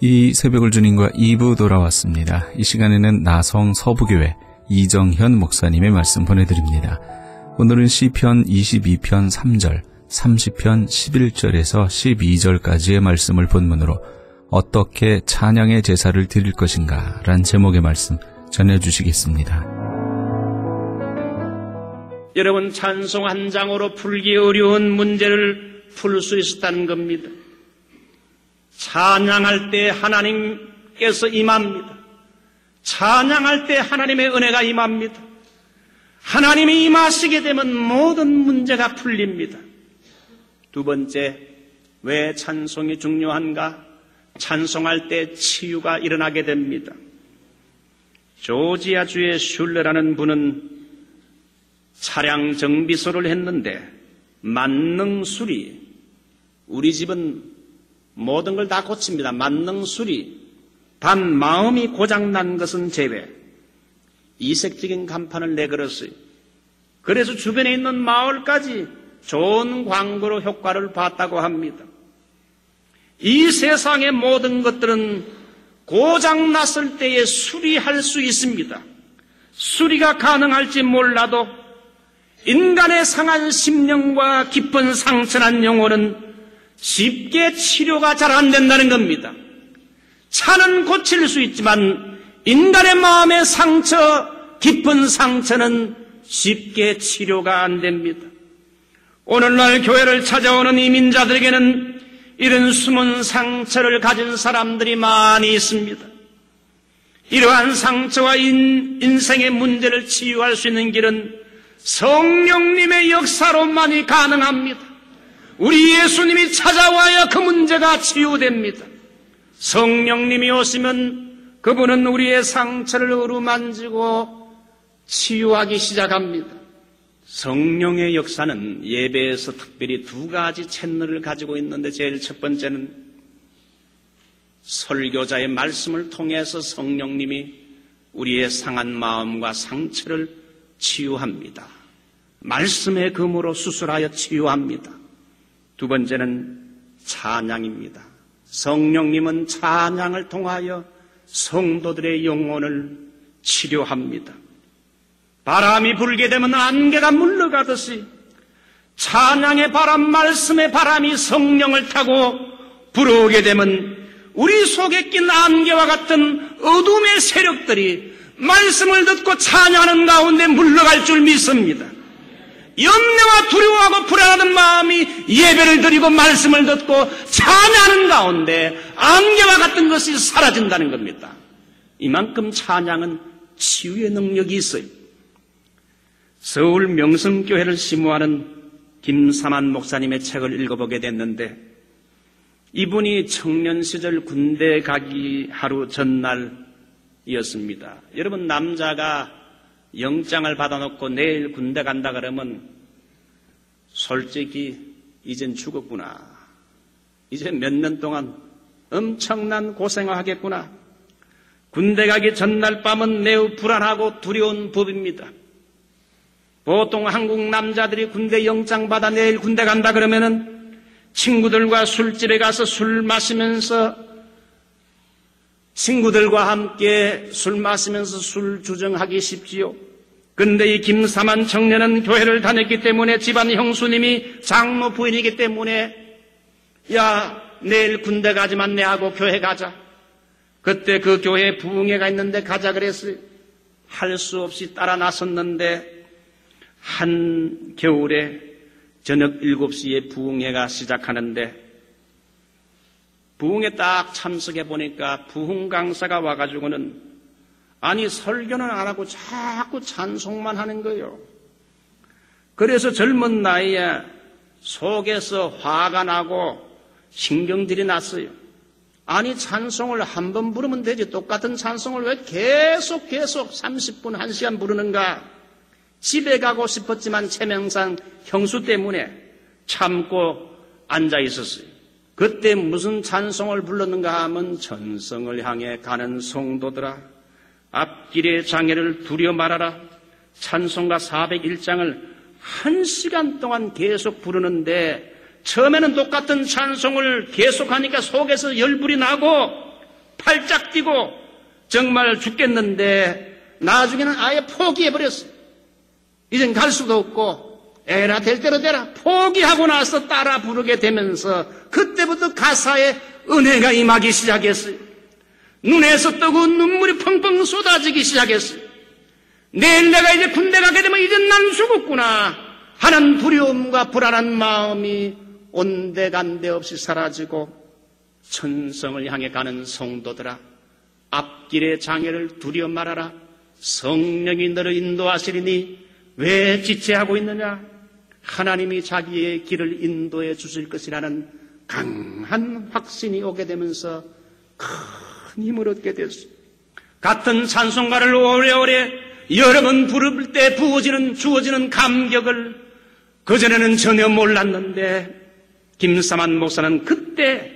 이 새벽을 주님과 2부 돌아왔습니다. 이 시간에는 나성 서부교회 이정현 목사님의 말씀 보내드립니다. 오늘은 시편 22편 3절, 30편 11절에서 12절까지의 말씀을 본문으로 어떻게 찬양의 제사를 드릴 것인가 란 제목의 말씀 전해주시겠습니다. 여러분, 찬송 한 장으로 풀기 어려운 문제를 풀 수 있었다는 겁니다. 찬양할 때 하나님께서 임합니다. 찬양할 때 하나님의 은혜가 임합니다. 하나님이 임하시게 되면 모든 문제가 풀립니다. 두 번째, 왜 찬송이 중요한가? 찬송할 때 치유가 일어나게 됩니다. 조지아주의 슐레라는 분은 차량 정비소를 했는데 만능술이, 우리 집은 모든 걸 다 고칩니다. 만능술이 단 마음이 고장난 것은 제외 이색적인 간판을 내걸었어요. 그래서 주변에 있는 마을까지 좋은 광고로 효과를 봤다고 합니다. 이 세상의 모든 것들은 고장났을 때에 수리할 수 있습니다. 수리가 가능할지 몰라도 인간의 상한 심령과 깊은 상처난 영혼은 쉽게 치료가 잘 안 된다는 겁니다. 차는 고칠 수 있지만 인간의 마음의 상처, 깊은 상처는 쉽게 치료가 안 됩니다. 오늘날 교회를 찾아오는 이민자들에게는 이런 숨은 상처를 가진 사람들이 많이 있습니다. 이러한 상처와 인생의 문제를 치유할 수 있는 길은 성령님의 역사로만이 가능합니다. 우리 예수님이 찾아와야 그 문제가 치유됩니다. 성령님이 오시면 그분은 우리의 상처를 어루만지고 치유하기 시작합니다. 성령의 역사는 예배에서 특별히 두 가지 채널을 가지고 있는데, 제일 첫 번째는 설교자의 말씀을 통해서 성령님이 우리의 상한 마음과 상처를 치유합니다. 말씀의 금으로 수술하여 치유합니다. 두 번째는 찬양입니다. 성령님은 찬양을 통하여 성도들의 영혼을 치료합니다. 바람이 불게 되면 안개가 물러가듯이 찬양의 바람, 말씀의 바람이 성령을 타고 불어오게 되면 우리 속에 낀 안개와 같은 어둠의 세력들이 말씀을 듣고 찬양하는 가운데 물러갈 줄 믿습니다. 염려와 두려워하고 불안하는 마음이 예배를 드리고 말씀을 듣고 찬양하는 가운데 안개와 같은 것이 사라진다는 겁니다. 이만큼 찬양은 치유의 능력이 있어요. 서울 명성교회를 심우하는 김삼한 목사님의 책을 읽어보게 됐는데, 이분이 청년 시절 군대 가기 하루 전날이었습니다. 여러분, 남자가 영장을 받아놓고 내일 군대 간다 그러면 솔직히 이젠 죽었구나, 이제 몇 년 동안 엄청난 고생을 하겠구나. 군대 가기 전날 밤은 매우 불안하고 두려운 법입니다. 보통 한국 남자들이 군대 영장 받아 내일 군대 간다 그러면은 친구들과 술집에 가서 술 마시면서, 친구들과 함께 술 마시면서 술 주정하기 쉽지요. 그런데 이 김삼한 청년은 교회를 다녔기 때문에, 집안 형수님이 장모 부인이기 때문에, 야, 내일 군대 가지만 내하고 교회 가자. 그때 그 교회에 부흥회가 있는데 가자 그랬어요. 할 수 없이 따라 나섰는데, 한 겨울에 저녁 7시에 부흥회가 시작하는데, 부흥에 딱 참석해 보니까 부흥 강사가 와가지고는, 아니 설교는 안 하고 자꾸 찬송만 하는 거예요. 그래서 젊은 나이에 속에서 화가 나고 신경질이 났어요. 아니 찬송을 한 번 부르면 되지, 똑같은 찬송을 왜 계속 30분 1시간 부르는가. 집에 가고 싶었지만 체면상 형수 때문에 참고 앉아 있었어요. 그때 무슨 찬송을 불렀는가 하면, 전성을 향해 가는 성도들아, 앞길의 장애를 두려 말아라. 찬송가 401장을 1시간 동안 계속 부르는데 처음에는 똑같은 찬송을 계속하니까 속에서 열불이 나고 팔짝 뛰고 정말 죽겠는데 나중에는 아예 포기해버렸어요. 이젠 갈 수도 없고 에라 될 대로 되라 포기하고 나서 따라 부르게 되면서 그때부터 가사에 은혜가 임하기 시작했어요. 눈에서 뜨거운 눈물이 펑펑 쏟아지기 시작했어요. 내일 내가 이제 군대 가게 되면 이제 난 죽었구나 하는 두려움과 불안한 마음이 온데간데 없이 사라지고 천성을 향해 가는 성도들아, 앞길의 장애를 두려워 말아라. 성령이 너를 인도하시리니 왜 지체하고 있느냐? 하나님이 자기의 길을 인도해 주실 것이라는 강한 확신이 오게 되면서 큰 힘을 얻게 됐어요. 같은 찬송가를 오래오래 여러 번 부를 때 주어지는 감격을 그전에는 전혀 몰랐는데 김사만 목사는 그때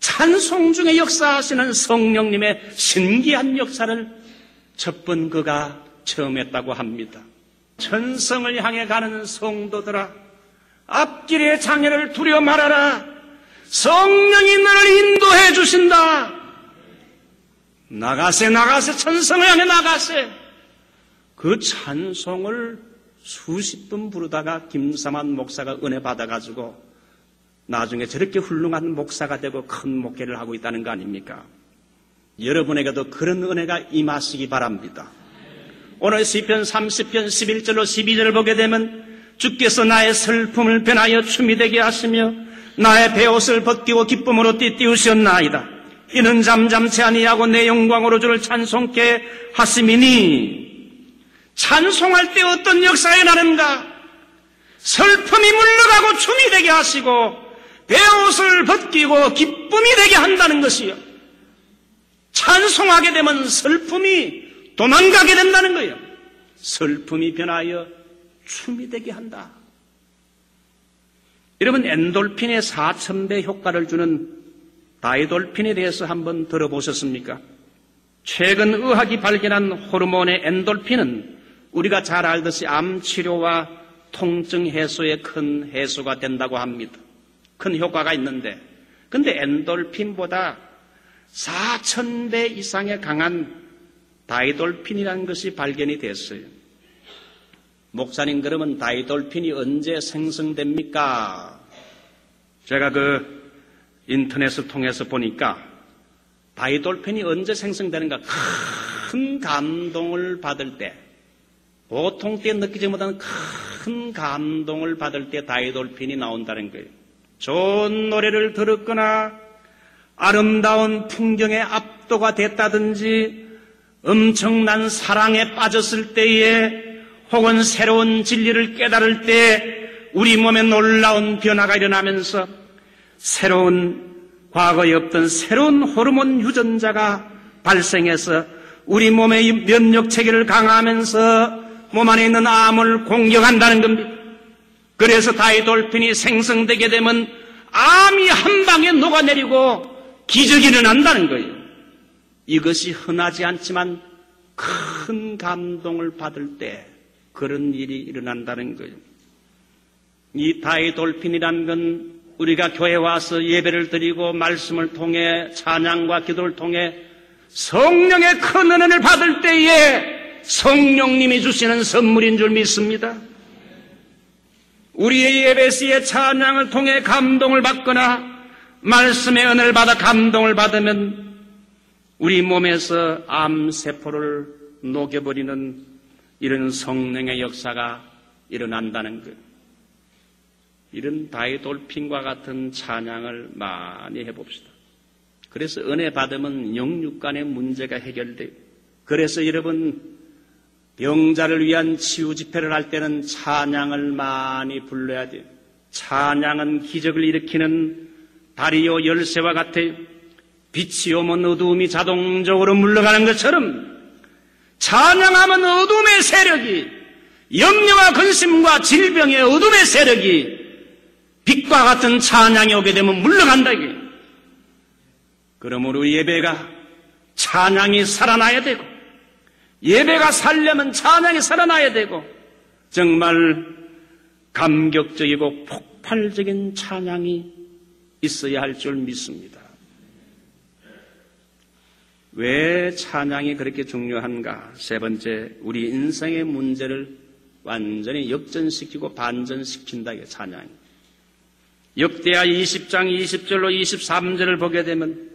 찬송 중에 역사하시는 성령님의 신기한 역사를 첫 번 그가 처음 했다고 합니다. 천성을 향해 가는 성도들아, 앞길의 장애를 두려워 말아라. 성령이 너를 인도해 주신다. 나가세 천성을 향해 나가세. 그 찬송을 수십 번 부르다가 김사만 목사가 은혜 받아가지고 나중에 저렇게 훌륭한 목사가 되고 큰 목회를 하고 있다는 거 아닙니까? 여러분에게도 그런 은혜가 임하시기 바랍니다. 오늘 시편 30편 11절로 12절을 보게 되면 주께서 나의 슬픔을 변하여 춤이 되게 하시며 나의 베옷을 벗기고 기쁨으로 띠띠우셨나이다. 이는 잠잠치 아니하고 내 영광으로 주를 찬송케 하심이니. 찬송할 때 어떤 역사에 나는가? 슬픔이 물러가고 춤이 되게 하시고 베옷을 벗기고 기쁨이 되게 한다는 것이요. 찬송하게 되면 슬픔이 도망가게 된다는 거예요. 슬픔이 변하여 춤이 되게 한다. 여러분, 엔돌핀의 4000배 효과를 주는 다이돌핀에 대해서 한번 들어보셨습니까? 최근 의학이 발견한 호르몬의 엔돌핀은 우리가 잘 알듯이 암 치료와 통증 해소에 큰 해소가 된다고 합니다. 큰 효과가 있는데, 근데 엔돌핀보다 4000배 이상의 강한 다이돌핀이라는 것이 발견이 됐어요. 목사님, 그러면 다이돌핀이 언제 생성됩니까? 제가 인터넷을 통해서 보니까 다이돌핀이 언제 생성되는가? 큰 감동을 받을 때, 보통 때 느끼지 못하는 큰 감동을 받을 때 다이돌핀이 나온다는 거예요. 좋은 노래를 들었거나 아름다운 풍경에 압도가 됐다든지 엄청난 사랑에 빠졌을 때에 혹은 새로운 진리를 깨달을 때 우리 몸에 놀라운 변화가 일어나면서 새로운 과거에 없던 새로운 호르몬 유전자가 발생해서 우리 몸의 면역 체계를 강화하면서 몸 안에 있는 암을 공격한다는 겁니다. 그래서 다이돌핀이 생성되게 되면 암이 한 방에 녹아내리고 기적이 일어난다는 거예요. 이것이 흔하지 않지만 큰 감동을 받을 때 그런 일이 일어난다는 거예요. 이 다이돌핀이라는 건 우리가 교회에 와서 예배를 드리고 말씀을 통해 찬양과 기도를 통해 성령의 큰 은혜를 받을 때에 성령님이 주시는 선물인 줄 믿습니다. 우리의 예배 시에 찬양을 통해 감동을 받거나 말씀의 은혜를 받아 감동을 받으면 우리 몸에서 암세포를 녹여버리는 이런 성령의 역사가 일어난다는 것. 이런 다이돌핀과 같은 찬양을 많이 해봅시다. 그래서 은혜 받으면 영육간의 문제가 해결돼요. 그래서 여러분, 병자를 위한 치유 집회를 할 때는 찬양을 많이 불러야 돼요. 찬양은 기적을 일으키는 다리오 열쇠와 같아요. 빛이 오면 어두움이 자동적으로 물러가는 것처럼 찬양하면 어둠의 세력이, 염려와 근심과 질병의 어둠의 세력이 빛과 같은 찬양이 오게 되면 물러간다 이게. 그러므로 예배가 찬양이 살아나야 되고, 예배가 살려면 찬양이 살아나야 되고, 정말 감격적이고 폭발적인 찬양이 있어야 할 줄 믿습니다. 왜 찬양이 그렇게 중요한가? 세 번째, 우리 인생의 문제를 완전히 역전시키고 반전시킨다. 이게 찬양이. 역대하 20장 20절로 23절을 보게 되면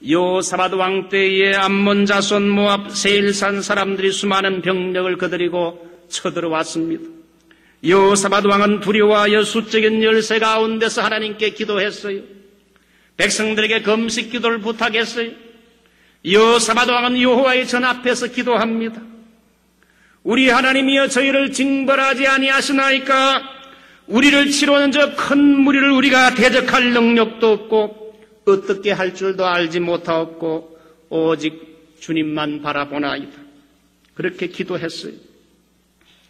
여호사밧 왕 때에 암몬 자손 모압 세일산 사람들이 수많은 병력을 거느리고 쳐들어왔습니다. 여호사밧 왕은 두려워하여 수적인 열세 가운데서 하나님께 기도했어요. 백성들에게 금식 기도를 부탁했어요. 여호사밧 왕은 여호와의 전 앞에서 기도합니다. 우리 하나님이여 저희를 징벌하지 아니하시나이까? 우리를 치러오는 저 큰 무리를 우리가 대적할 능력도 없고 어떻게 할 줄도 알지 못하였고 오직 주님만 바라보나이다. 그렇게 기도했어요.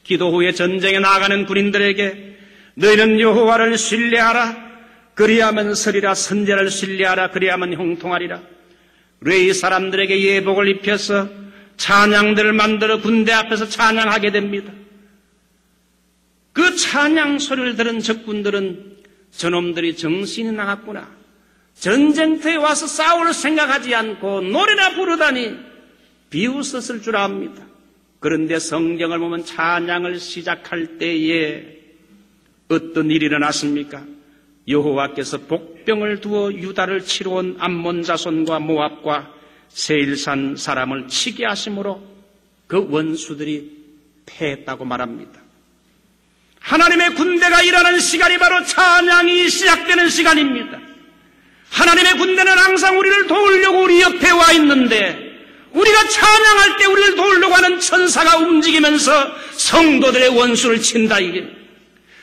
기도 후에 전쟁에 나가는 군인들에게 너희는 여호와를 신뢰하라. 그리하면 서리라. 선제를 신뢰하라. 그리하면 형통하리라. 레위 사람들에게 예복을 입혀서 찬양들을 만들어 군대 앞에서 찬양하게 됩니다. 그 찬양 소리를 들은 적군들은 저놈들이 정신이 나갔구나. 전쟁터에 와서 싸울 생각하지 않고 노래나 부르다니 비웃었을 줄 압니다. 그런데 성경을 보면 찬양을 시작할 때에 어떤 일이 일어났습니까? 여호와께서 복병을 두어 유다를 치러 온 암몬 자손과 모압과 세일산 사람을 치게 하심으로 그 원수들이 패했다고 말합니다. 하나님의 군대가 일하는 시간이 바로 찬양이 시작되는 시간입니다. 하나님의 군대는 항상 우리를 도우려고 우리 옆에 와 있는데 우리가 찬양할 때 우리를 도우려고 하는 천사가 움직이면서 성도들의 원수를 친다. 이게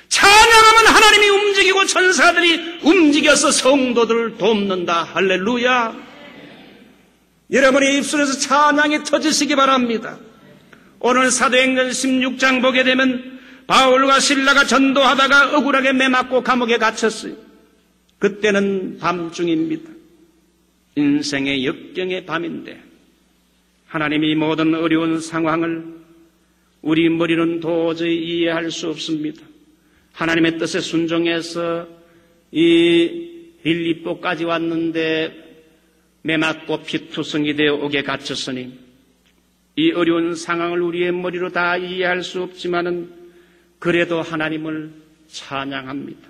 찬양하면 하나님이 움직이고 천사들이 움직여서 성도들을 돕는다. 할렐루야. 여러분의 입술에서 찬양이 터지시기 바랍니다. 오늘 사도행전 16장 보게 되면 바울과 실라가 전도하다가 억울하게 매맞고 감옥에 갇혔어요. 그때는 밤중입니다. 인생의 역경의 밤인데 하나님이 모든 어려운 상황을 우리 머리는 도저히 이해할 수 없습니다. 하나님의 뜻에 순종해서 이 빌립보까지 왔는데 매맞고 피투성이 되어 옥에 갇혔으니 이 어려운 상황을 우리의 머리로 다 이해할 수 없지만은 그래도 하나님을 찬양합니다.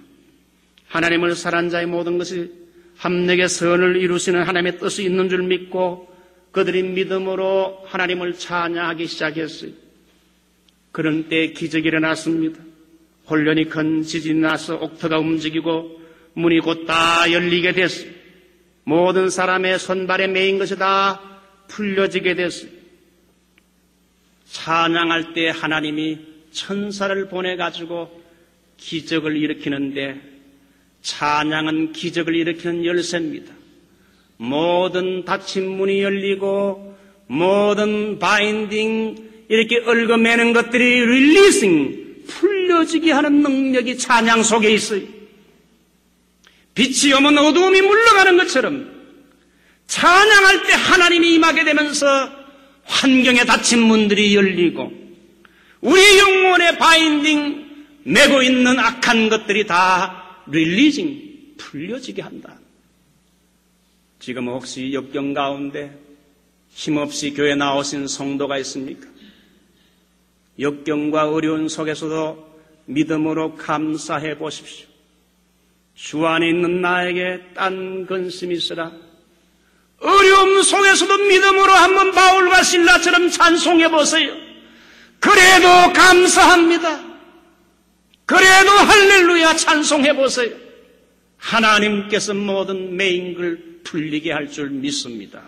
하나님을 사랑한 자의 모든 것이 함락의 선을 이루시는 하나님의 뜻이 있는 줄 믿고 그들이 믿음으로 하나님을 찬양하기 시작했어요. 그런 때에 기적이 일어났습니다. 혼련이 큰 지진이 나서 옥터가 움직이고 문이 곧 다 열리게 됐어요. 모든 사람의 손발에 매인 것이 다 풀려지게 됐어요. 찬양할 때 하나님이 천사를 보내가지고 기적을 일으키는데 찬양은 기적을 일으키는 열쇠입니다. 모든 닫힌 문이 열리고 모든 바인딩 이렇게 얽어매는 것들이 릴리싱 풀려지게 하는 능력이 찬양 속에 있어요. 빛이 오면 어두움이 물러가는 것처럼 찬양할 때 하나님이 임하게 되면서 환경에 닫힌 문들이 열리고 우리 영혼의 바인딩 메고 있는 악한 것들이 다 릴리징 풀려지게 한다. 지금 혹시 역경 가운데 힘없이 교회 나오신 성도가 있습니까? 역경과 어려운 속에서도 믿음으로 감사해 보십시오. 주 안에 있는 나에게 딴 근심이 있으라. 어려움 속에서도 믿음으로 한번 바울과 실라처럼 찬송해 보세요. 그래도 감사합니다. 그래도 할렐루야 찬송해 보세요. 하나님께서 모든 매인 걸 풀리게 할 줄 믿습니다.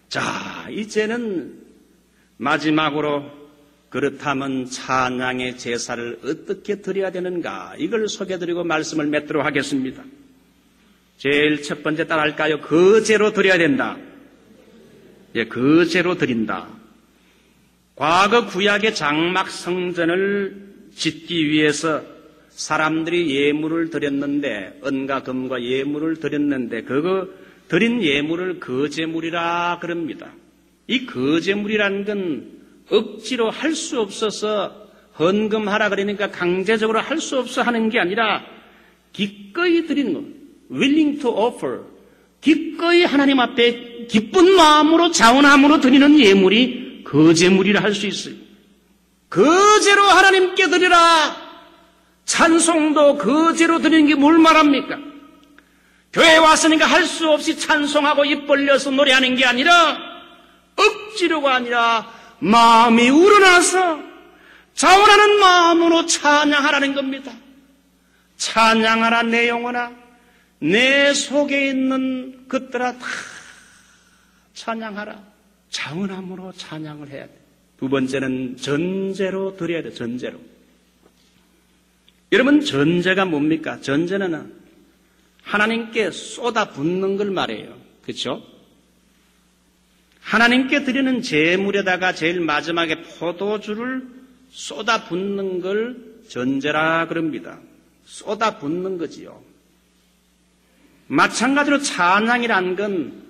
자, 이제는 마지막으로 그렇다면 찬양의 제사를 어떻게 드려야 되는가? 이걸 소개해드리고 말씀을 맺도록 하겠습니다. 제일 첫 번째 따라할까요? 거제로 드려야 된다. 예, 거제로 드린다. 과거 구약의 장막 성전을 짓기 위해서 사람들이 예물을 드렸는데, 은과 금과 예물을 드렸는데, 그거 드린 예물을 거제물이라 그럽니다. 이 거제물이라는 건 억지로 할 수 없어서 헌금하라 그러니까 강제적으로 할 수 없어 하는 게 아니라 기꺼이 드리는 것. willing to offer. 기꺼이 하나님 앞에 기쁜 마음으로 자원함으로 드리는 예물이 거제물이라 할 수 있어요. 거제로 하나님께 드리라. 찬송도 거제로 드리는 게 뭘 말합니까? 교회에 왔으니까 할 수 없이 찬송하고 입 벌려서 노래하는 게 아니라 억지로가 아니라 마음이 우러나서 자원하는 마음으로 찬양하라는 겁니다. 찬양하라 내 영혼아, 내 속에 있는 것들아 다 찬양하라. 자원함으로 찬양을 해야 돼. 두 번째는 전제로 드려야 돼. 전제로. 여러분, 전제가 뭡니까? 전제는 하나님께 쏟아붓는 걸 말해요. 그렇죠? 하나님께 드리는 제물에다가 제일 마지막에 포도주를 쏟아붓는 걸 전제라 그럽니다. 쏟아붓는 거지요. 마찬가지로 찬양이란 건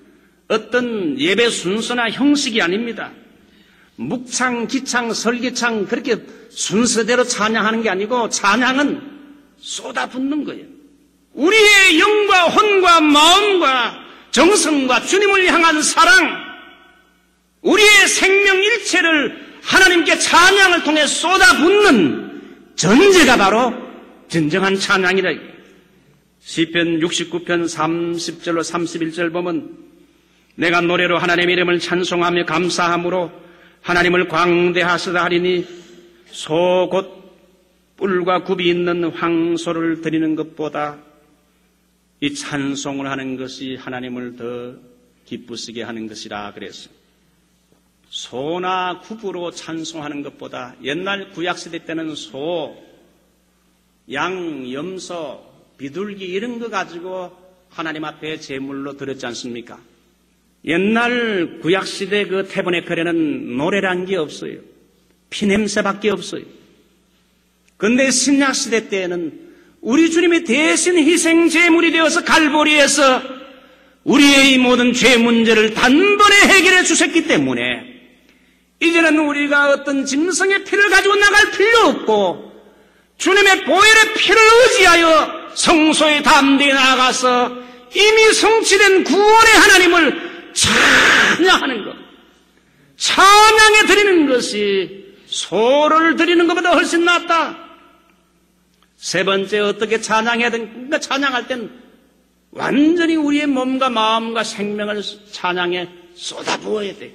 어떤 예배 순서나 형식이 아닙니다. 묵창, 기창, 설기창 그렇게 순서대로 찬양하는 게 아니고 찬양은 쏟아붓는 거예요. 우리의 영과 혼과 마음과 정성과 주님을 향한 사랑, 우리의 생명 일체를 하나님께 찬양을 통해 쏟아붓는 전제가 바로 진정한 찬양이다. 시편 69편 30절로 31절 보면 내가 노래로 하나님의 이름을 찬송하며 감사함으로 하나님을 광대하시다 하리니 소 곧 뿔과 굽이 있는 황소를 드리는 것보다 이 찬송을 하는 것이 하나님을 더 기쁘시게 하는 것이라 그랬어요. 소나 굽으로 찬송하는 것보다 옛날 구약시대 때는 소, 양, 염소, 비둘기 이런 거 가지고 하나님 앞에 제물로 드렸지 않습니까? 옛날 구약시대 그 태버네클에는 노래란 게 없어요. 피냄새밖에 없어요. 그런데 신약시대 때에는 우리 주님이 대신 희생 제물이 되어서 갈보리에서 우리의 이 모든 죄 문제를 단번에 해결해 주셨기 때문에 이제는 우리가 어떤 짐승의 피를 가지고 나갈 필요 없고 주님의 보혈의 피를 의지하여 성소에 담대히 나아가서 이미 성취된 구원의 하나님을 찬양하는 것, 찬양해 드리는 것이 소를 드리는 것보다 훨씬 낫다. 세 번째, 어떻게 찬양해야 되는가? 찬양할 땐 완전히 우리의 몸과 마음과 생명을 찬양에 쏟아부어야 돼.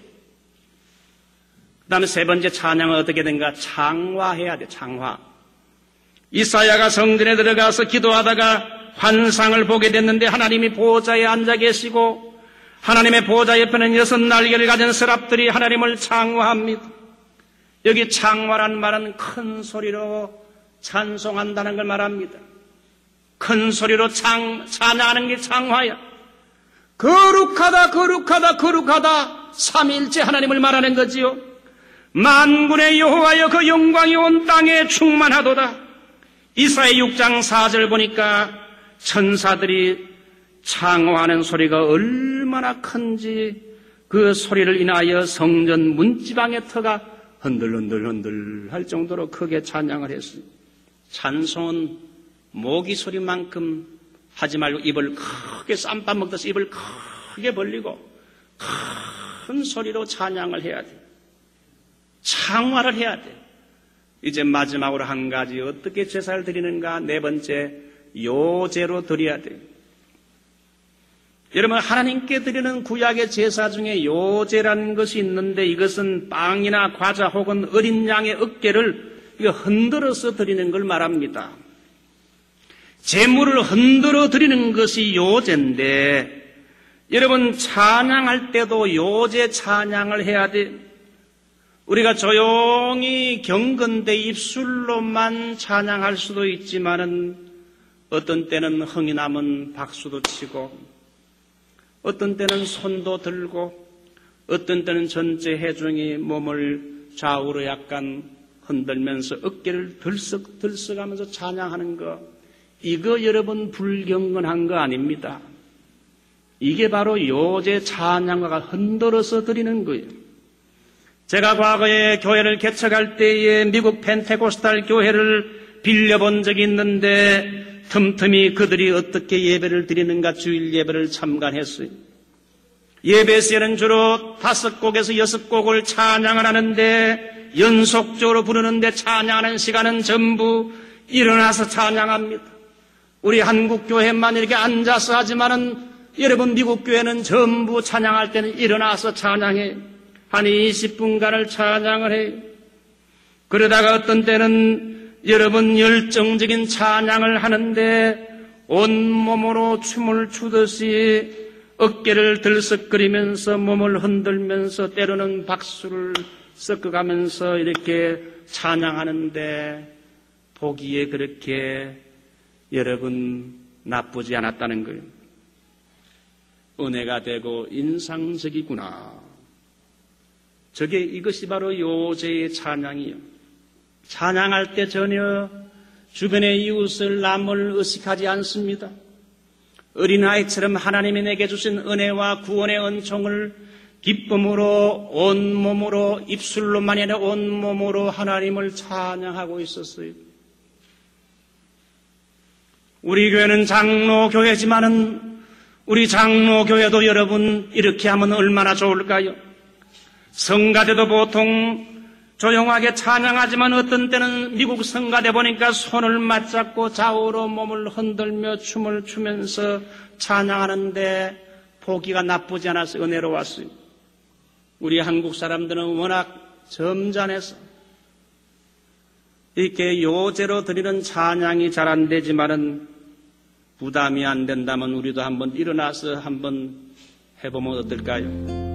그 다음에 세 번째 찬양은 어떻게 된가? 창화해야 돼. 창화. 이사야가 성전에 들어가서 기도하다가 환상을 보게 됐는데 하나님이 보호자에 앉아 계시고 하나님의 보호자 옆에는 6날개를 가진 서랍들이 하나님을 창화합니다. 여기 창화란 말은 큰 소리로 찬송한다는 걸 말합니다. 큰 소리로 찬양하는 게 창화야. 거룩하다 거룩하다 거룩하다 삼위일체 하나님을 말하는 거지요. 만군의 여호와여 그 영광이 온 땅에 충만하도다. 이사야 6장 4절 보니까 천사들이 창화하는 소리가 얼마나 큰지 그 소리를 인하여 성전 문지방의 터가 흔들흔들 할 정도로 크게 찬양을 했습니다. 찬송은 모기 소리만큼 하지 말고 입을 크게 쌈밥 먹듯이 입을 크게 벌리고 큰 소리로 찬양을 해야 돼. 창화를 해야 돼. 이제 마지막으로 한 가지 어떻게 제사를 드리는가? 네 번째, 요제로 드려야 돼. 여러분, 하나님께 드리는 구약의 제사 중에 요제라는 것이 있는데 이것은 빵이나 과자 혹은 어린 양의 어깨를 흔들어서 드리는 걸 말합니다. 제물을 흔들어 드리는 것이 요제인데 여러분, 찬양할 때도 요제 찬양을 해야 돼. 우리가 조용히 경건대 입술로만 찬양할 수도 있지만은 어떤 때는 흥이 나면 박수도 치고 어떤 때는 손도 들고 어떤 때는 전체 회중이 몸을 좌우로 약간 흔들면서 어깨를 들썩하면서 찬양하는 거, 이거 여러분 불경건한 거 아닙니다. 이게 바로 요제 찬양가가 흔들어서 드리는 거예요. 제가 과거에 교회를 개척할 때에 미국 펜테코스탈 교회를 빌려본 적이 있는데 틈틈이 그들이 어떻게 예배를 드리는가 주일 예배를 참관했어요. 예배 시에는 주로 5곡에서 6곡을 찬양을 하는데 연속적으로 부르는데 찬양하는 시간은 전부 일어나서 찬양합니다. 우리 한국 교회만 이렇게 앉아서 하지만은 여러분 미국 교회는 전부 찬양할 때는 일어나서 찬양해. 한 20분간을 찬양을 해요. 그러다가 어떤 때는 여러분 열정적인 찬양을 하는데 온몸으로 춤을 추듯이 어깨를 들썩거리면서 몸을 흔들면서 때로는 박수를 섞어가면서 이렇게 찬양하는데 보기에 그렇게 여러분 나쁘지 않았다는 거예요. 은혜가 되고 인상적이구나. 이것이 바로 요제의 찬양이요. 찬양할 때 전혀 주변의 이웃을 남을 의식하지 않습니다. 어린아이처럼 하나님이 내게 주신 은혜와 구원의 은총을 기쁨으로 온몸으로 입술로만이 아니라 온몸으로 하나님을 찬양하고 있었어요. 우리 교회는 장로교회지만은 우리 장로교회도 여러분 이렇게 하면 얼마나 좋을까요? 성가대도 보통 조용하게 찬양하지만 어떤 때는 미국 성가대 보니까 손을 맞잡고 좌우로 몸을 흔들며 춤을 추면서 찬양하는데 보기가 나쁘지 않아서 은혜로웠어요. 우리 한국 사람들은 워낙 점잖해서 이렇게 요제로 드리는 찬양이 잘 안 되지만은 부담이 안 된다면 우리도 한번 일어나서 한번 해보면 어떨까요?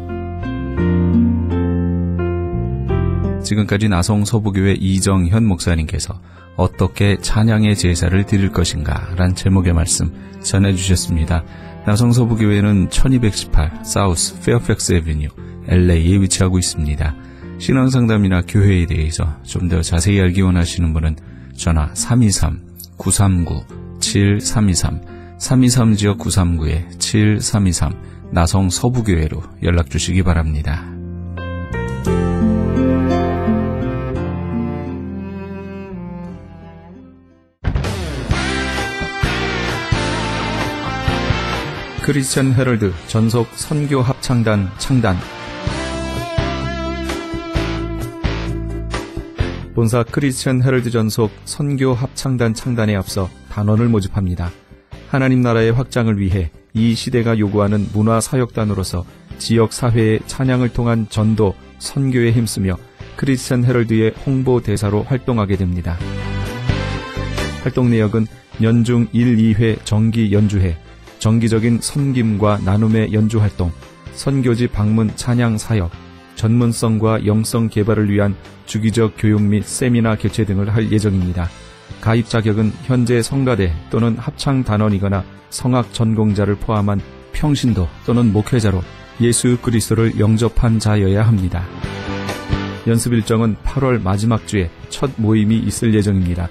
지금까지 나성 서부교회 이정현 목사님께서 어떻게 찬양의 제사를 드릴 것인가 란 제목의 말씀 전해주셨습니다. 나성 서부교회는 1218 사우스 페어팩스 애비뉴 LA에 위치하고 있습니다. 신앙상담이나 교회에 대해서 좀 더 자세히 알기 원하시는 분은 전화 323-939-7323 323지역 939-7323 나성 서부교회로 연락주시기 바랍니다. 크리스천 헤럴드 전속 선교 합창단 창단. 본사 크리스천 헤럴드 전속 선교 합창단 창단에 앞서 단원을 모집합니다. 하나님 나라의 확장을 위해 이 시대가 요구하는 문화사역단으로서 지역 사회의 찬양을 통한 전도, 선교에 힘쓰며 크리스천 헤럴드의 홍보대사로 활동하게 됩니다. 활동 내역은 연중 1, 2회 정기 연주회, 정기적인 섬김과 나눔의 연주활동, 선교지 방문 찬양 사역, 전문성과 영성 개발을 위한 주기적 교육 및 세미나 개최 등을 할 예정입니다. 가입 자격은 현재 성가대 또는 합창단원이거나 성악 전공자를 포함한 평신도 또는 목회자로 예수 그리스도를 영접한 자여야 합니다. 연습 일정은 8월 마지막 주에 첫 모임이 있을 예정입니다.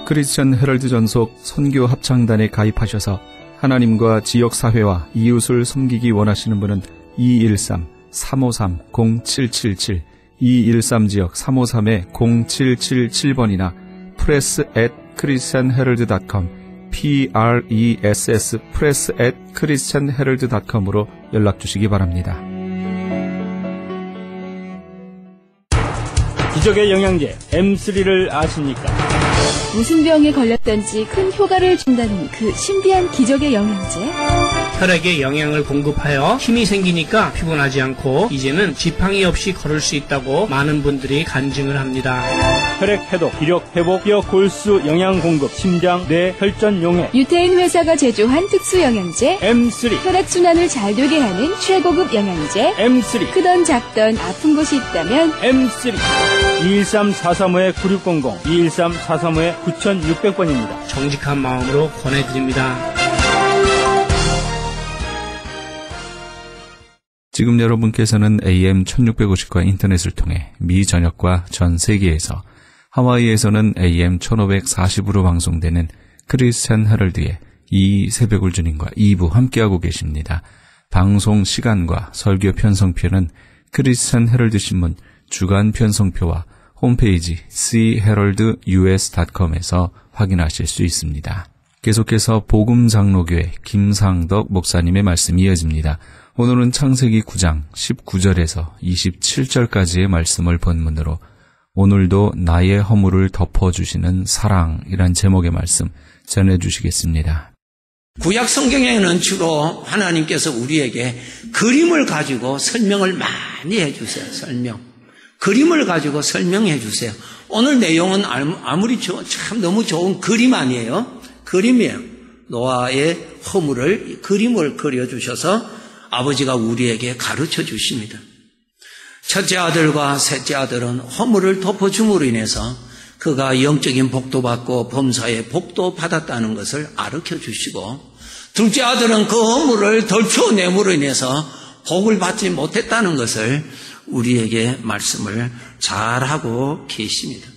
크리스천 헤럴드 전속 선교 합창단에 가입하셔서 하나님과 지역사회와 이웃을 섬기기 원하시는 분은 213-353-0777 213지역 353-0777번이나 press@christianherald.com press press@christianherald.com으로 연락주시기 바랍니다. 기적의 영양제 M3를 아십니까? 무슨 병에 걸렸던지 큰 효과를 준다는 그 신비한 기적의 영양제. 혈액에 영양을 공급하여 힘이 생기니까 피곤하지 않고 이제는 지팡이 없이 걸을 수 있다고 많은 분들이 간증을 합니다. 혈액 해독, 기력 회복, 뼈 골수 영양 공급, 심장, 뇌, 혈전 용해. 유태인 회사가 제조한 특수 영양제 M3. 혈액 순환을 잘 되게 하는 최고급 영양제 M3. 크던 작던 아픈 곳이 있다면 M3. 213-435-9600 213-435-9600번입니다. 정직한 마음으로 권해드립니다. 지금 여러분께서는 AM 1650과 인터넷을 통해 미 전역과 전 세계에서 하와이에서는 AM 1540으로 방송되는 크리스천 헤럴드의 이 새벽을 주님과 2부 함께하고 계십니다. 방송 시간과 설교 편성표는 크리스천 헤럴드 신문 주간 편성표와 홈페이지 cheraldus.com에서 확인하실 수 있습니다. 계속해서 복음장로교회 김상덕 목사님의 말씀이 이어집니다. 오늘은 창세기 9장 19절에서 27절까지의 말씀을 본문으로 오늘도 나의 허물을 덮어주시는 사랑이란 제목의 말씀 전해주시겠습니다. 구약 성경에는 주로 하나님께서 우리에게 그림을 가지고 설명을 많이 해주세요. 그림을 가지고 설명해 주세요. 오늘 내용은 아무리 참 너무 좋은 그림 아니에요? 그림이에요. 노아의 허물을 그림을 그려주셔서 아버지가 우리에게 가르쳐 주십니다. 첫째 아들과 셋째 아들은 허물을 덮어줌으로 인해서 그가 영적인 복도 받고 범사의 복도 받았다는 것을 가르쳐 주시고, 둘째 아들은 그 허물을 덜쳐냄으로 인해서 복을 받지 못했다는 것을 우리에게 말씀을 잘하고 계십니다.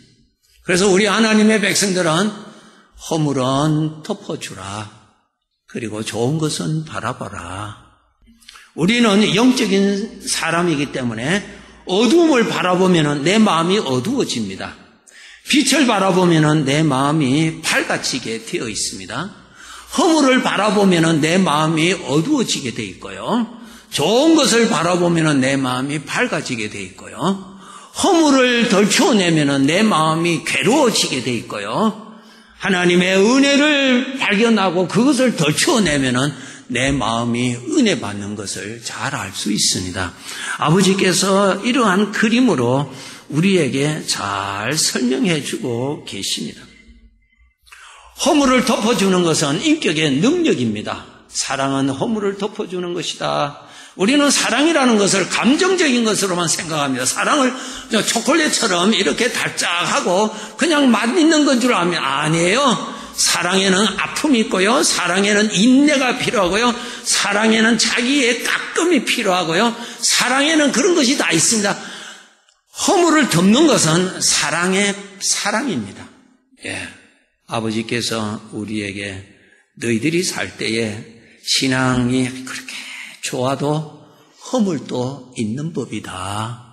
그래서 우리 하나님의 백성들은 허물은 덮어주라. 그리고 좋은 것은 바라봐라. 우리는 영적인 사람이기 때문에 어두움을 바라보면 내 마음이 어두워집니다. 빛을 바라보면 내 마음이 밝아지게 되어 있습니다. 허물을 바라보면 내 마음이 어두워지게 되어 있고요. 좋은 것을 바라보면 내 마음이 밝아지게 되어 있고요. 허물을 덜쳐내면 내 마음이 괴로워지게 되어 있고요. 하나님의 은혜를 발견하고 그것을 덜쳐내면 내 마음이 은혜 받는 것을 잘 알 수 있습니다. 아버지께서 이러한 그림으로 우리에게 잘 설명해 주고 계십니다. 허물을 덮어주는 것은 인격의 능력입니다. 사랑은 허물을 덮어주는 것이다. 우리는 사랑이라는 것을 감정적인 것으로만 생각합니다. 사랑을 초콜릿처럼 이렇게 달짝하고 그냥 맛있는 건 줄 알면 아니에요. 사랑에는 아픔이 있고요. 사랑에는 인내가 필요하고요. 사랑에는 자기의 깎음이 필요하고요. 사랑에는 그런 것이 다 있습니다. 허물을 덮는 것은 사랑입니다. 예. 아버지께서 우리에게 너희들이 살 때에 신앙이 그렇게 좋아도 허물도 있는 법이다.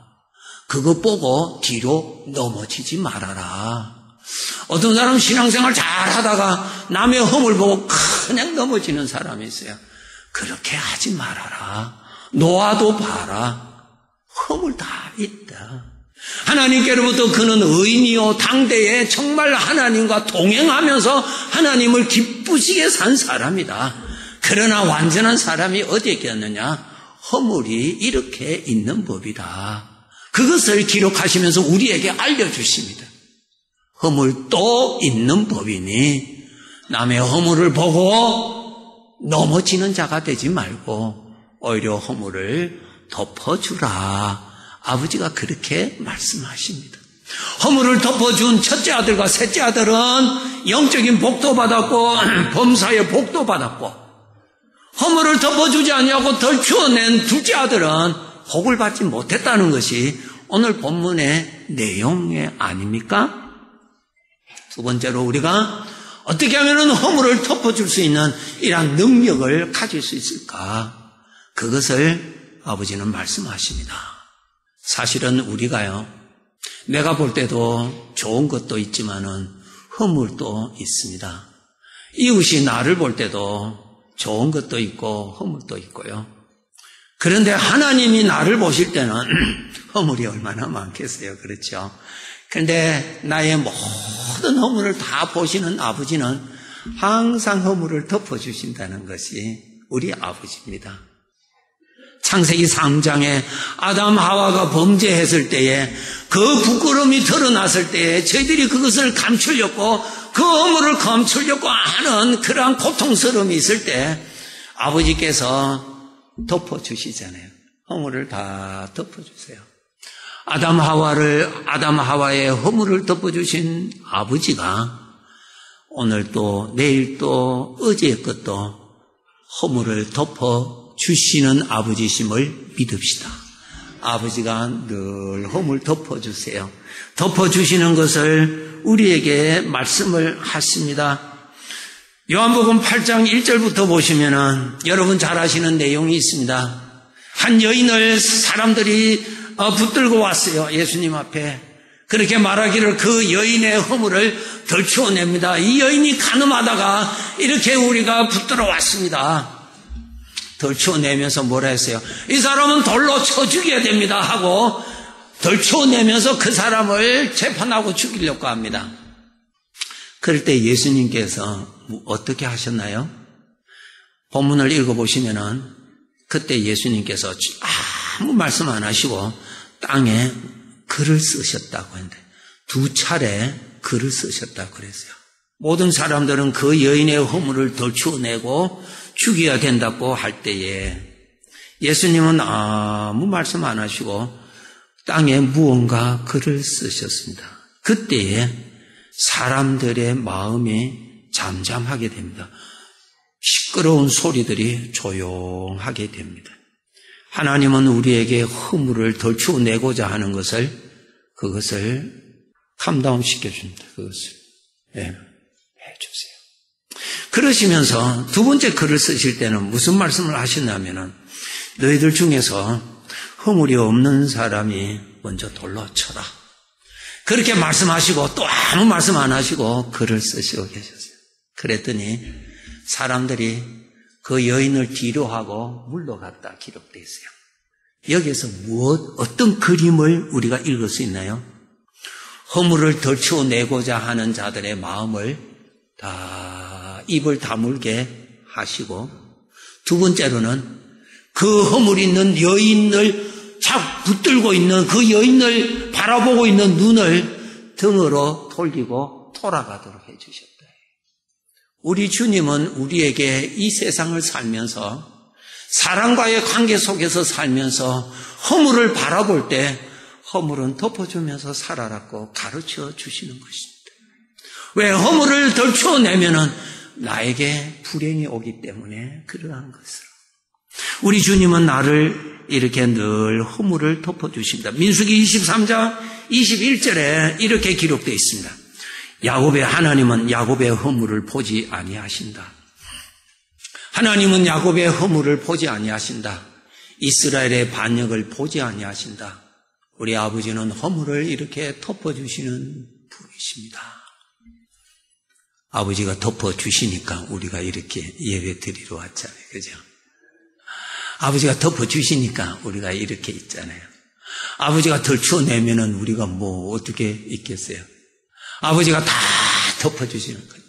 그거 보고 뒤로 넘어지지 말아라. 어떤 사람 신앙생활 잘 하다가 남의 허물 보고 그냥 넘어지는 사람이 있어요. 그렇게 하지 말아라. 노아도 봐라. 허물 다 있다. 하나님께로부터 그는 의인이요 당대에 정말 하나님과 동행하면서 하나님을 기쁘시게 산 사람이다. 그러나 완전한 사람이 어디에 있겠느냐? 허물이 이렇게 있는 법이다. 그것을 기록하시면서 우리에게 알려주십니다. 허물도 있는 법이니 남의 허물을 보고 넘어지는 자가 되지 말고 오히려 허물을 덮어주라. 아버지가 그렇게 말씀하십니다. 허물을 덮어준 첫째 아들과 셋째 아들은 영적인 복도 받았고 범사의 복도 받았고, 허물을 덮어주지 아니하고 덜쳐낸 둘째 아들은 복을 받지 못했다는 것이 오늘 본문의 내용이 아닙니까? 두 번째로 우리가 어떻게 하면 허물을 덮어줄 수 있는 이러한 능력을 가질 수 있을까? 그것을 아버지는 말씀하십니다. 사실은 우리가요, 내가 볼 때도 좋은 것도 있지만은 허물도 있습니다. 이웃이 나를 볼 때도 좋은 것도 있고 허물도 있고요. 그런데 하나님이 나를 보실 때는 허물이 얼마나 많겠어요. 그렇죠? 그런데 나의 모든 허물을 다 보시는 아버지는 항상 허물을 덮어주신다는 것이 우리 아버지입니다. 창세기 3장에 아담 하와가 범죄했을 때에 그 부끄러움이 드러났을 때에 저희들이 그것을 감추려고 그 허물을 감추려고 하는 그러한 고통스러움이 있을 때 아버지께서 덮어주시잖아요. 허물을 다 덮어주세요. 아담 하와의 허물을 덮어주신 아버지가 오늘 또 내일 또 어제의 것도 허물을 덮어주시는 아버지심을 믿읍시다. 아버지가 늘 허물 덮어주세요. 덮어주시는 것을 우리에게 말씀을 하십니다. 요한복음 8장 1절부터 보시면은 여러분 잘 아시는 내용이 있습니다. 한 여인을 사람들이 붙들고 왔어요. 예수님 앞에. 그렇게 말하기를 그 여인의 허물을 덜추어냅니다. 이 여인이 간음하다가 이렇게 우리가 붙들어 왔습니다. 덜추어내면서 뭐라 했어요? 이 사람은 돌로 쳐 죽여야 됩니다 하고 덜추어내면서 그 사람을 재판하고 죽이려고 합니다. 그럴 때 예수님께서 어떻게 하셨나요? 본문을 읽어보시면은 그때 예수님께서 아무 말씀 안 하시고 땅에 글을 쓰셨다고 했는데 2차례 글을 쓰셨다고 그랬어요. 모든 사람들은 그 여인의 허물을 덜추어내고 죽여야 된다고 할 때에 예수님은 아무 말씀 안 하시고 땅에 무언가 글을 쓰셨습니다. 그때에 사람들의 마음이 잠잠하게 됩니다. 시끄러운 소리들이 조용하게 됩니다. 하나님은 우리에게 허물을 덜추어내고자 하는 그것을 캄다운시켜줍니다. 그것을 해주세요. 그러시면서 두 번째 글을 쓰실 때는 무슨 말씀을 하셨냐면은 너희들 중에서 허물이 없는 사람이 먼저 돌로 쳐라. 그렇게 말씀하시고 또 아무 말씀 안 하시고 글을 쓰시고 계셨어요. 그랬더니 사람들이 그 여인을 뒤로 하고 물러갔다 기록되어 있어요. 여기에서 어떤 그림을 우리가 읽을 수 있나요? 허물을 덜추어내고자 하는 자들의 마음을 다 입을 다물게 하시고, 두 번째로는 그 허물 있는 여인을 자꾸 붙들고 있는 그 여인을 바라보고 있는 눈을 등으로 돌리고 돌아가도록 해주셨다. 우리 주님은 우리에게 이 세상을 살면서 사람과의 관계 속에서 살면서 허물을 바라볼 때 허물은 덮어주면서 살아라고 가르쳐 주시는 것입니다. 왜? 허물을 덜추어내면은 나에게 불행이 오기 때문에 그러한 것으로. 우리 주님은 나를 이렇게 늘 허물을 덮어주십니다. 민수기 23장 21절에 이렇게 기록되어 있습니다. 야곱의 하나님은 야곱의 허물을 보지 아니하신다. 하나님은 야곱의 허물을 보지 아니하신다. 이스라엘의 반역을 보지 아니하신다. 우리 아버지는 허물을 이렇게 덮어주시는 분이십니다. 아버지가 덮어주시니까 우리가 이렇게 예배 드리러 왔잖아요. 그죠? 아버지가 덮어주시니까 우리가 이렇게 있잖아요. 아버지가 덜추어내면은 우리가 뭐 어떻게 있겠어요? 아버지가 다 덮어주시는 거예요.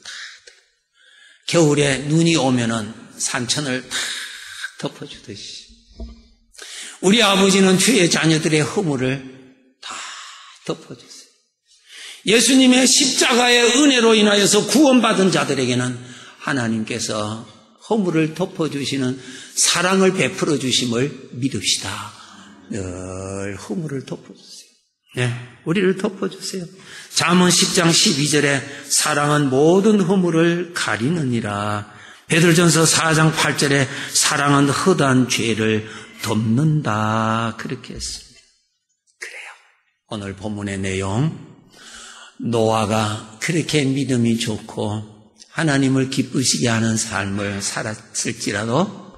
겨울에 눈이 오면은 산천을 다 덮어주듯이 우리 아버지는 주의 자녀들의 허물을 다 덮어주세요. 예수님의 십자가의 은혜로 인하여서 구원받은 자들에게는 하나님께서 허물을 덮어주시는 사랑을 베풀어 주심을 믿읍시다. 늘 허물을 덮어주세요. 네, 우리를 덮어주세요. 잠언 10장 12절에 사랑은 모든 허물을 가리느니라. 베드로전서 4장 8절에 사랑은 허다한 죄를 덮는다. 그렇게 했습니다. 그래요. 오늘 본문의 내용, 노아가 그렇게 믿음이 좋고 하나님을 기쁘시게 하는 삶을 살았을지라도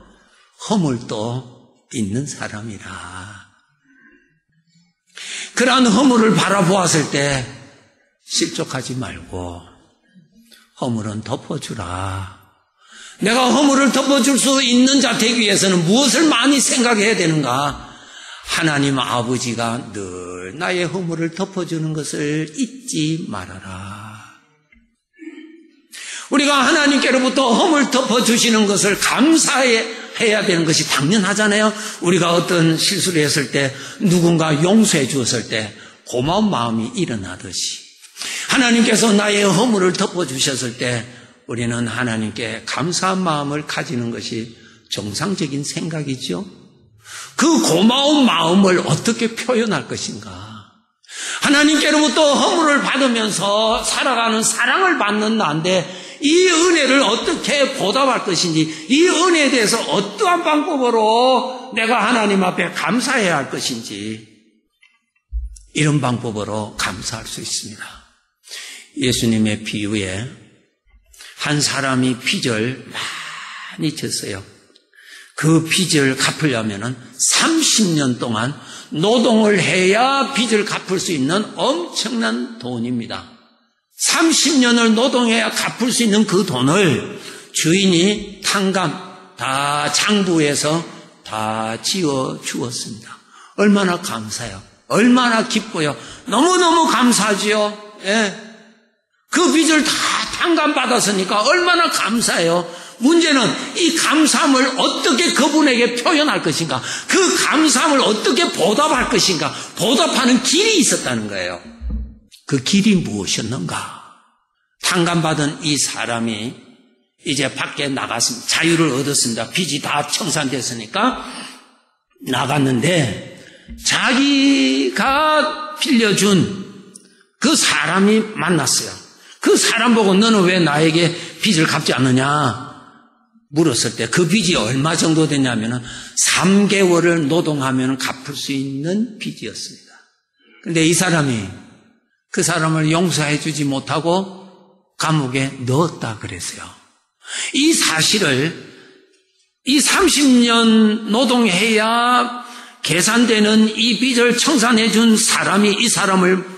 허물도 있는 사람이라. 그러한 허물을 바라보았을 때 실족하지 말고 허물은 덮어주라. 내가 허물을 덮어줄 수 있는 자 되기 위해서는 무엇을 많이 생각해야 되는가? 하나님 아버지가 늘 나의 허물을 덮어주는 것을 잊지 말아라. 우리가 하나님께로부터 허물 덮어주시는 것을 감사해야 되는 것이 당연하잖아요. 우리가 어떤 실수를 했을 때 누군가 용서해 주었을 때 고마운 마음이 일어나듯이 하나님께서 나의 허물을 덮어주셨을 때 우리는 하나님께 감사한 마음을 가지는 것이 정상적인 생각이죠. 그 고마운 마음을 어떻게 표현할 것인가? 하나님께로부터 허물을 받으면서 살아가는 사랑을 받는 나인데 이 은혜를 어떻게 보답할 것인지, 이 은혜에 대해서 어떠한 방법으로 내가 하나님 앞에 감사해야 할 것인지, 이런 방법으로 감사할 수 있습니다. 예수님의 비유에 한 사람이 빚을 많이 졌어요. 그 빚을 갚으려면 30년 동안 노동을 해야 빚을 갚을 수 있는 엄청난 돈입니다. 30년을 노동해야 갚을 수 있는 그 돈을 주인이 탕감 다 장부해서 다 지어 주었습니다. 얼마나 감사해요. 얼마나 기뻐요. 너무너무 감사하지요. 예. 그 빚을 다 탕감받았으니까 얼마나 감사해요. 문제는 이 감사함을 어떻게 그분에게 표현할 것인가, 그 감사함을 어떻게 보답할 것인가, 보답하는 길이 있었다는 거예요. 그 길이 무엇이었는가? 탕감받은 이 사람이 이제 밖에 나갔습니다. 자유를 얻었습니다. 빚이 다 청산됐으니까 나갔는데 자기가 빌려준 그 사람이 만났어요. 그 사람 보고 너는 왜 나에게 빚을 갚지 않느냐 물었을 때 그 빚이 얼마 정도 되냐면은 3개월을 노동하면 갚을 수 있는 빚이었습니다. 근데 이 사람이 그 사람을 용서해 주지 못하고 감옥에 넣었다 그랬어요. 이 사실을 이 30년 노동해야 계산되는 이 빚을 청산해 준 사람이 이 사람을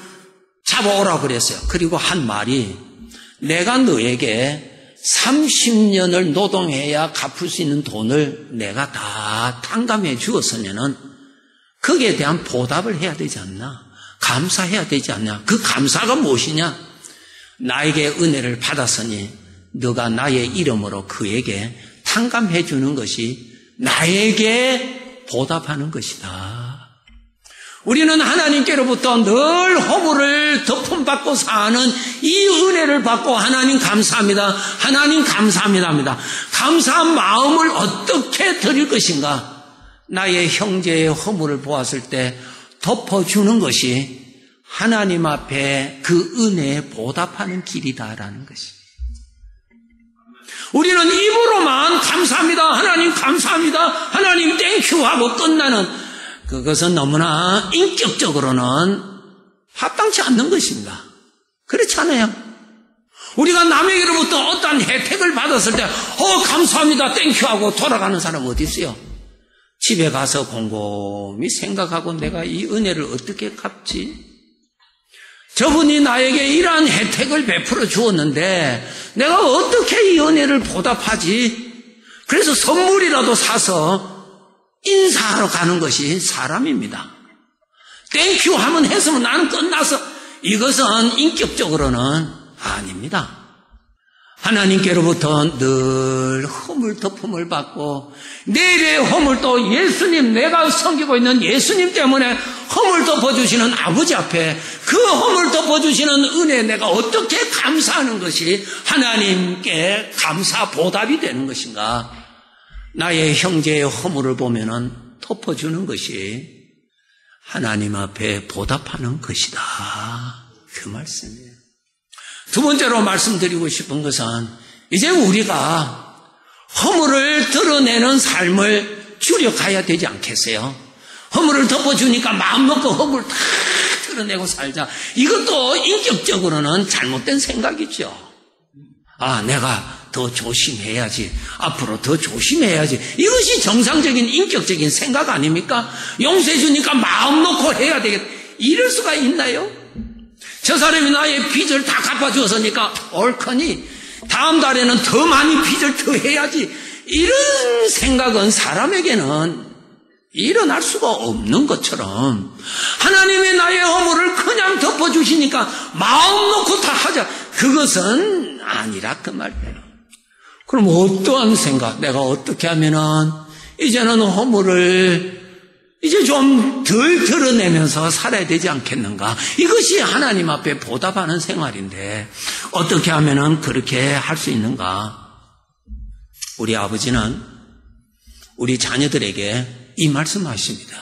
잡아오라 그랬어요. 그리고 한 말이 내가 너에게 30년을 노동해야 갚을 수 있는 돈을 내가 다 탕감해 주었으면은 거기에 대한 보답을 해야 되지 않나? 감사해야 되지 않냐? 그 감사가 무엇이냐? 나에게 은혜를 받았으니 너가 나의 이름으로 그에게 탕감해 주는 것이 나에게 보답하는 것이다. 우리는 하나님께로부터 늘 허물을 덮음받고 사는 이 은혜를 받고 하나님 감사합니다. 하나님 감사합니다 합니다. 감사한 마음을 어떻게 드릴 것인가? 나의 형제의 허물을 보았을 때 덮어주는 것이 하나님 앞에 그 은혜에 보답하는 길이다라는 것이. 우리는 입으로만 감사합니다. 하나님 감사합니다. 하나님 땡큐 하고 끝나는 그것은 너무나 인격적으로는 합당치 않는 것입니다. 그렇지 않아요? 우리가 남에게로부터 어떤 혜택을 받았을 때 감사합니다 땡큐 하고 돌아가는 사람 어디 있어요? 집에 가서 곰곰이 생각하고 내가 이 은혜를 어떻게 갚지? 저분이 나에게 이러한 혜택을 베풀어 주었는데 내가 어떻게 이 은혜를 보답하지? 그래서 선물이라도 사서 인사하러 가는 것이 사람입니다. 땡큐 하면 했으면 나는 끝나서 이것은 인격적으로는 아닙니다. 하나님께로부터 늘 허물 덮음을 받고 내일의 허물도 예수님, 내가 섬기고 있는 예수님 때문에 허물 덮어주시는 아버지 앞에 그 허물 덮어주시는 은혜에 내가 어떻게 감사하는 것이 하나님께 감사 보답이 되는 것인가? 나의 형제의 허물을 보면은 덮어주는 것이 하나님 앞에 보답하는 것이다. 그 말씀이에요. 두 번째로 말씀드리고 싶은 것은 이제 우리가 허물을 드러내는 삶을 줄여가야 되지 않겠어요? 허물을 덮어주니까 마음먹고 허물을 다 드러내고 살자. 이것도 인격적으로는 잘못된 생각이죠. 내가 더 조심해야지. 앞으로 더 조심해야지. 이것이 정상적인 인격적인 생각 아닙니까? 용서해 주니까 마음 놓고 해야 되겠다. 이럴 수가 있나요? 저 사람이 나의 빚을 다 갚아주었으니까 옳거니 다음 달에는 더 많이 빚을 더 해야지. 이런 생각은 사람에게는 일어날 수가 없는 것처럼 하나님의 나의 허물을 그냥 덮어주시니까 마음 놓고 다 하자. 그것은 아니라 그 말이에요. 그럼 어떠한 생각, 내가 어떻게 하면은 이제는 허물을 이제 좀 덜 드러내면서 살아야 되지 않겠는가? 이것이 하나님 앞에 보답하는 생활인데 어떻게 하면은 그렇게 할 수 있는가? 우리 아버지는 우리 자녀들에게 이 말씀하십니다.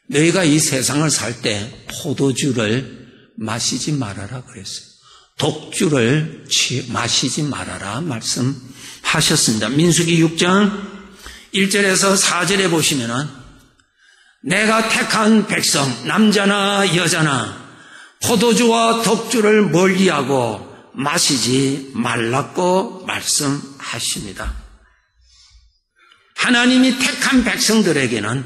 너희가 이 세상을 살 때 포도주를 마시지 말아라 그랬어요. 독주를 마시지 말아라 말씀하셨습니다. 민수기 6장 1절에서 4절에 보시면은 내가 택한 백성 남자나 여자나 포도주와 독주를 멀리하고 마시지 말라고 말씀하십니다. 하나님이 택한 백성들에게는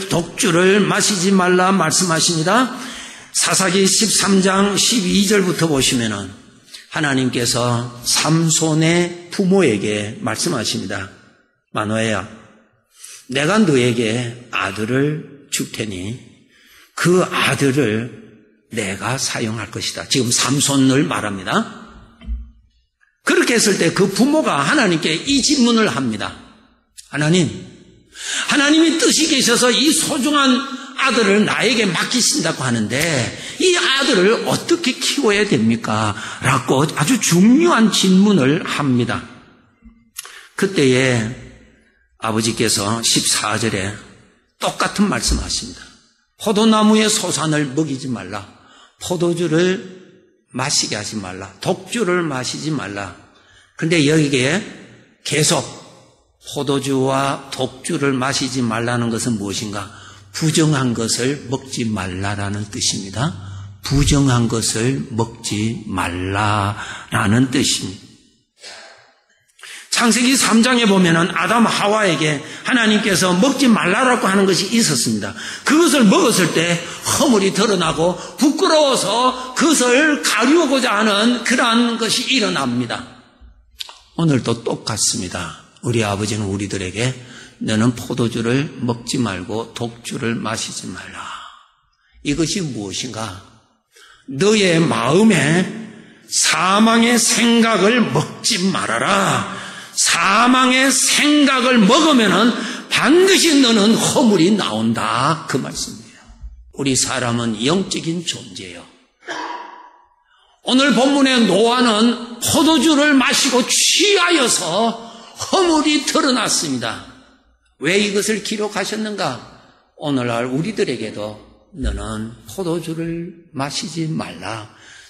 독주를 마시지 말라 말씀하십니다. 사사기 13장 12절부터 보시면은 하나님께서 삼손의 부모에게 말씀하십니다. 마노아야, 내가 너에게 아들을 줄 테니 그 아들을 내가 사용할 것이다. 지금 삼손을 말합니다. 그렇게 했을 때 그 부모가 하나님께 이 질문을 합니다. 하나님이 뜻이 계셔서 이 소중한 아들을 나에게 맡기신다고 하는데 이 아들을 어떻게 키워야 됩니까? 라고 아주 중요한 질문을 합니다. 그때에 아버지께서 14절에 똑같은 말씀하십니다. 포도나무의 소산을 먹이지 말라. 포도주를 마시게 하지 말라. 독주를 마시지 말라. 근데 여기에 계속 포도주와 독주를 마시지 말라는 것은 무엇인가? 부정한 것을 먹지 말라라는 뜻입니다. 부정한 것을 먹지 말라라는 뜻입니다. 창세기 3장에 보면은 아담 하와에게 하나님께서 먹지 말라라고 하는 것이 있었습니다. 그것을 먹었을 때 허물이 드러나고 부끄러워서 그것을 가리우고자 하는 그러한 것이 일어납니다. 오늘도 똑같습니다. 우리 아버지는 우리들에게 너는 포도주를 먹지 말고 독주를 마시지 말라. 이것이 무엇인가? 너의 마음에 사망의 생각을 먹지 말아라. 사망의 생각을 먹으면은 반드시 너는 허물이 나온다. 그 말씀이에요. 우리 사람은 영적인 존재예요. 오늘 본문의 노아는 포도주를 마시고 취하여서 허물이 드러났습니다. 왜 이것을 기록하셨는가? 오늘날 우리들에게도 너는 포도주를 마시지 말라,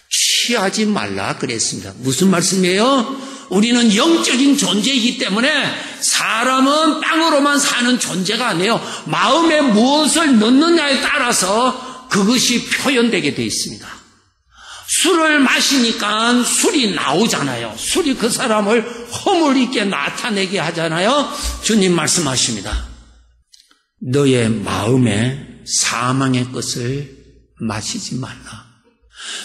취하지 말라 그랬습니다. 무슨 말씀이에요? 우리는 영적인 존재이기 때문에 사람은 땅으로만 사는 존재가 아니에요. 마음에 무엇을 넣느냐에 따라서 그것이 표현되게 되어 있습니다. 술을 마시니까 술이 나오잖아요. 술이 그 사람을 허물 있게 나타내게 하잖아요. 주님 말씀하십니다. 너의 마음에 사망의 것을 마시지 말라.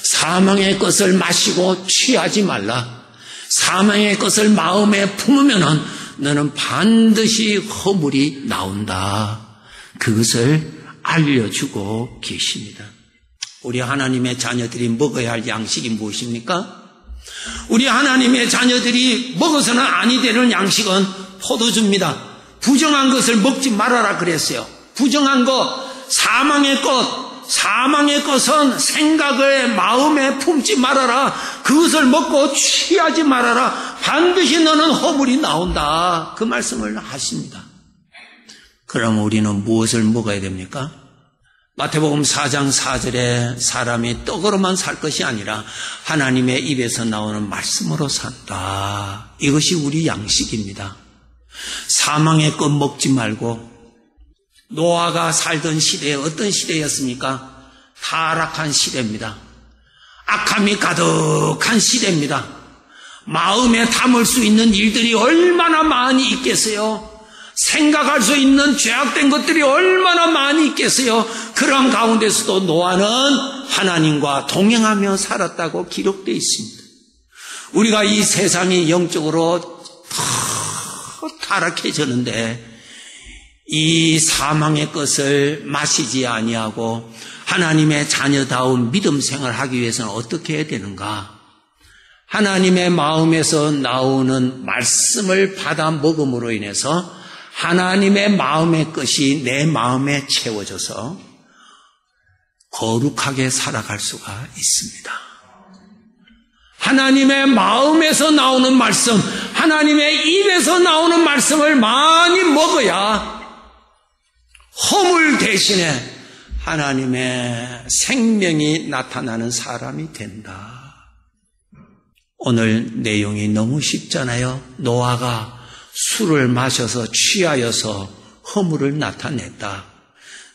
사망의 것을 마시고 취하지 말라. 사망의 것을 마음에 품으면은 너는 반드시 허물이 나온다. 그것을 알려주고 계십니다. 우리 하나님의 자녀들이 먹어야 할 양식이 무엇입니까? 우리 하나님의 자녀들이 먹어서는 아니 되는 양식은 포도주입니다. 부정한 것을 먹지 말아라 그랬어요. 부정한 것, 사망의 것은 생각을 마음에 품지 말아라. 그것을 먹고 취하지 말아라. 반드시 너는 허물이 나온다. 그 말씀을 하십니다. 그럼 우리는 무엇을 먹어야 됩니까? 마태복음 4장 4절에 사람이 떡으로만 살 것이 아니라 하나님의 입에서 나오는 말씀으로 산다. 이것이 우리 양식입니다. 사망의 것 먹지 말고, 노아가 살던 시대에 어떤 시대였습니까? 타락한 시대입니다. 악함이 가득한 시대입니다. 마음에 담을 수 있는 일들이 얼마나 많이 있겠어요? 생각할 수 있는 죄악된 것들이 얼마나 많이 있겠어요? 그런 가운데서도 노아는 하나님과 동행하며 살았다고 기록되어 있습니다. 우리가 이 세상이 영적으로 더 타락해졌는데 이 사망의 것을 마시지 아니하고 하나님의 자녀다운 믿음 생활하기 위해서는 어떻게 해야 되는가? 하나님의 마음에서 나오는 말씀을 받아 먹음으로 인해서 하나님의 마음의 것이 내 마음에 채워져서 거룩하게 살아갈 수가 있습니다. 하나님의 마음에서 나오는 말씀, 하나님의 입에서 나오는 말씀을 많이 먹어야 허물 대신에 하나님의 생명이 나타나는 사람이 된다. 오늘 내용이 너무 쉽잖아요. 노아가 술을 마셔서 취하여서 허물을 나타냈다.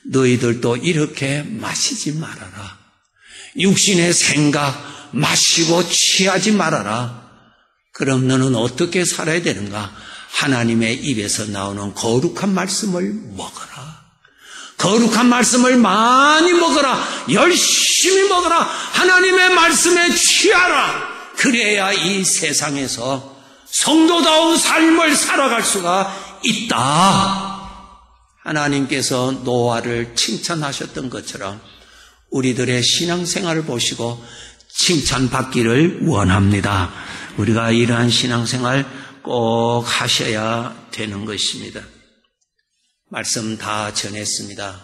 너희들도 이렇게 마시지 말아라. 육신의 생각, 마시고 취하지 말아라. 그럼 너는 어떻게 살아야 되는가? 하나님의 입에서 나오는 거룩한 말씀을 먹어라. 거룩한 말씀을 많이 먹어라. 열심히 먹어라. 하나님의 말씀에 취하라. 그래야 이 세상에서 성도다운 삶을 살아갈 수가 있다. 하나님께서 노아를 칭찬하셨던 것처럼 우리들의 신앙생활을 보시고 칭찬받기를 원합니다. 우리가 이러한 신앙생활 꼭 하셔야 되는 것입니다. 말씀 다 전했습니다.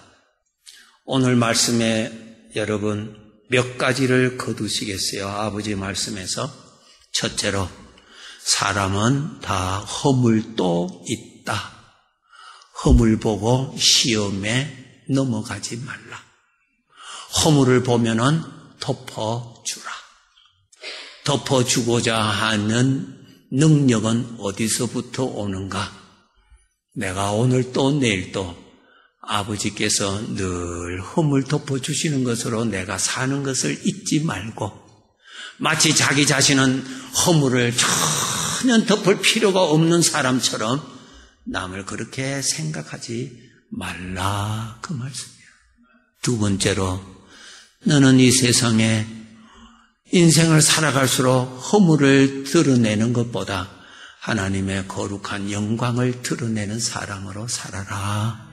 오늘 말씀에 여러분 몇 가지를 거두시겠어요? 아버지 말씀에서 첫째로 사람은 다 허물도 있다. 허물 보고 시험에 넘어가지 말라. 허물을 보면은 덮어주라. 덮어주고자 하는 능력은 어디서부터 오는가? 내가 오늘 또 내일 또 아버지께서 늘 허물 덮어주시는 것으로 내가 사는 것을 잊지 말고 마치 자기 자신은 허물을 전혀 덮을 필요가 없는 사람처럼 남을 그렇게 생각하지 말라 그 말씀이에요. 두 번째로 너는 이 세상에 인생을 살아갈수록 허물을 드러내는 것보다 하나님의 거룩한 영광을 드러내는 사람으로 살아라.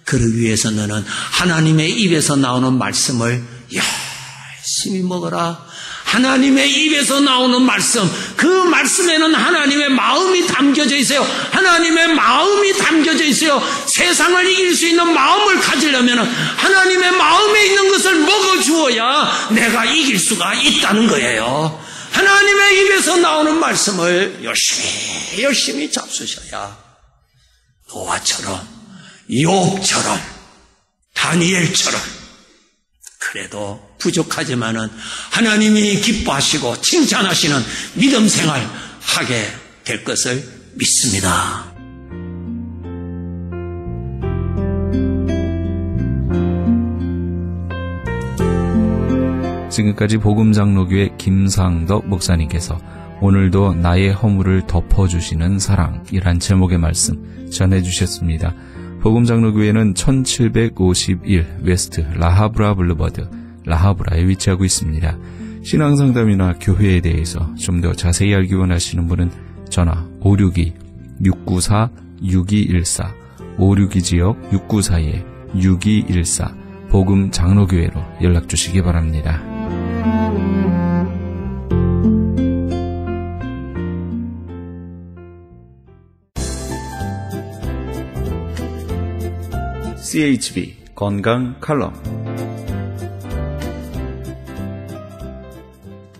그러기 위해서 너는 하나님의 입에서 나오는 말씀을 열심히 먹어라. 하나님의 입에서 나오는 말씀, 그 말씀에는 하나님의 마음이 담겨져 있어요. 하나님의 마음이 담겨져 있어요. 세상을 이길 수 있는 마음을 가지려면 하나님의 마음에 있는 것을 먹어주어야 내가 이길 수가 있다는 거예요. 하나님의 입에서 나오는 말씀을 열심히 잡수셔야 노아처럼, 욥처럼, 다니엘처럼 그래도 부족하지만은 하나님이 기뻐하시고 칭찬하시는 믿음 생활 하게 될 것을 믿습니다. 지금까지 복음장로교회 김상덕 목사님께서 오늘도 나의 허물을 덮어주시는 사랑이란 제목의 말씀 전해주셨습니다. 복음장로교회는 1751 웨스트 라하브라 블루버드 라하브라에 위치하고 있습니다. 신앙상담이나 교회에 대해서 좀 더 자세히 알기 원하시는 분은 전화 562-694-6214 562지역 694-6214 복음장로교회로 연락주시기 바랍니다. CHB 건강 칼럼.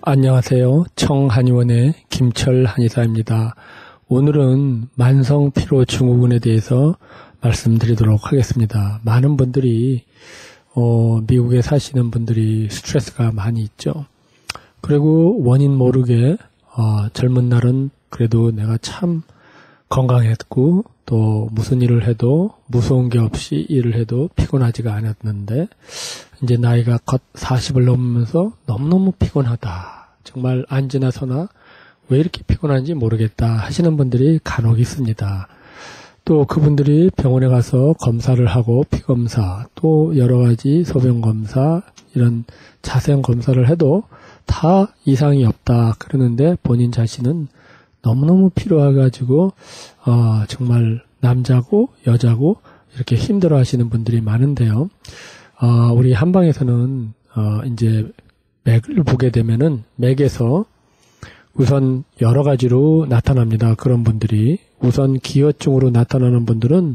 안녕하세요. 청한의원의 김철 한의사입니다. 오늘은 만성 피로 증후군에 대해서 말씀드리도록 하겠습니다. 많은 분들이 미국에 사시는 분들이 스트레스가 많이 있죠. 그리고 원인 모르게 젊은 날은 그래도 내가 참 건강했고 또 무슨 일을 해도 무서운 게 없이 일을 해도 피곤하지가 않았는데 이제 나이가 곧 40을 넘으면서 너무너무 피곤하다. 정말 앉으나 서나 왜 이렇게 피곤한지 모르겠다 하시는 분들이 간혹 있습니다. 또 그분들이 병원에 가서 검사를 하고 피검사 또 여러 가지 소변검사 이런 자세한 검사를 해도 다 이상이 없다 그러는데 본인 자신은 너무너무 필요해가지고 정말 남자고 여자고 이렇게 힘들어 하시는 분들이 많은데요. 우리 한방에서는 이제 맥을 보게 되면은 맥에서 우선 여러 가지로 나타납니다. 그런 분들이 우선 기혈증으로 나타나는 분들은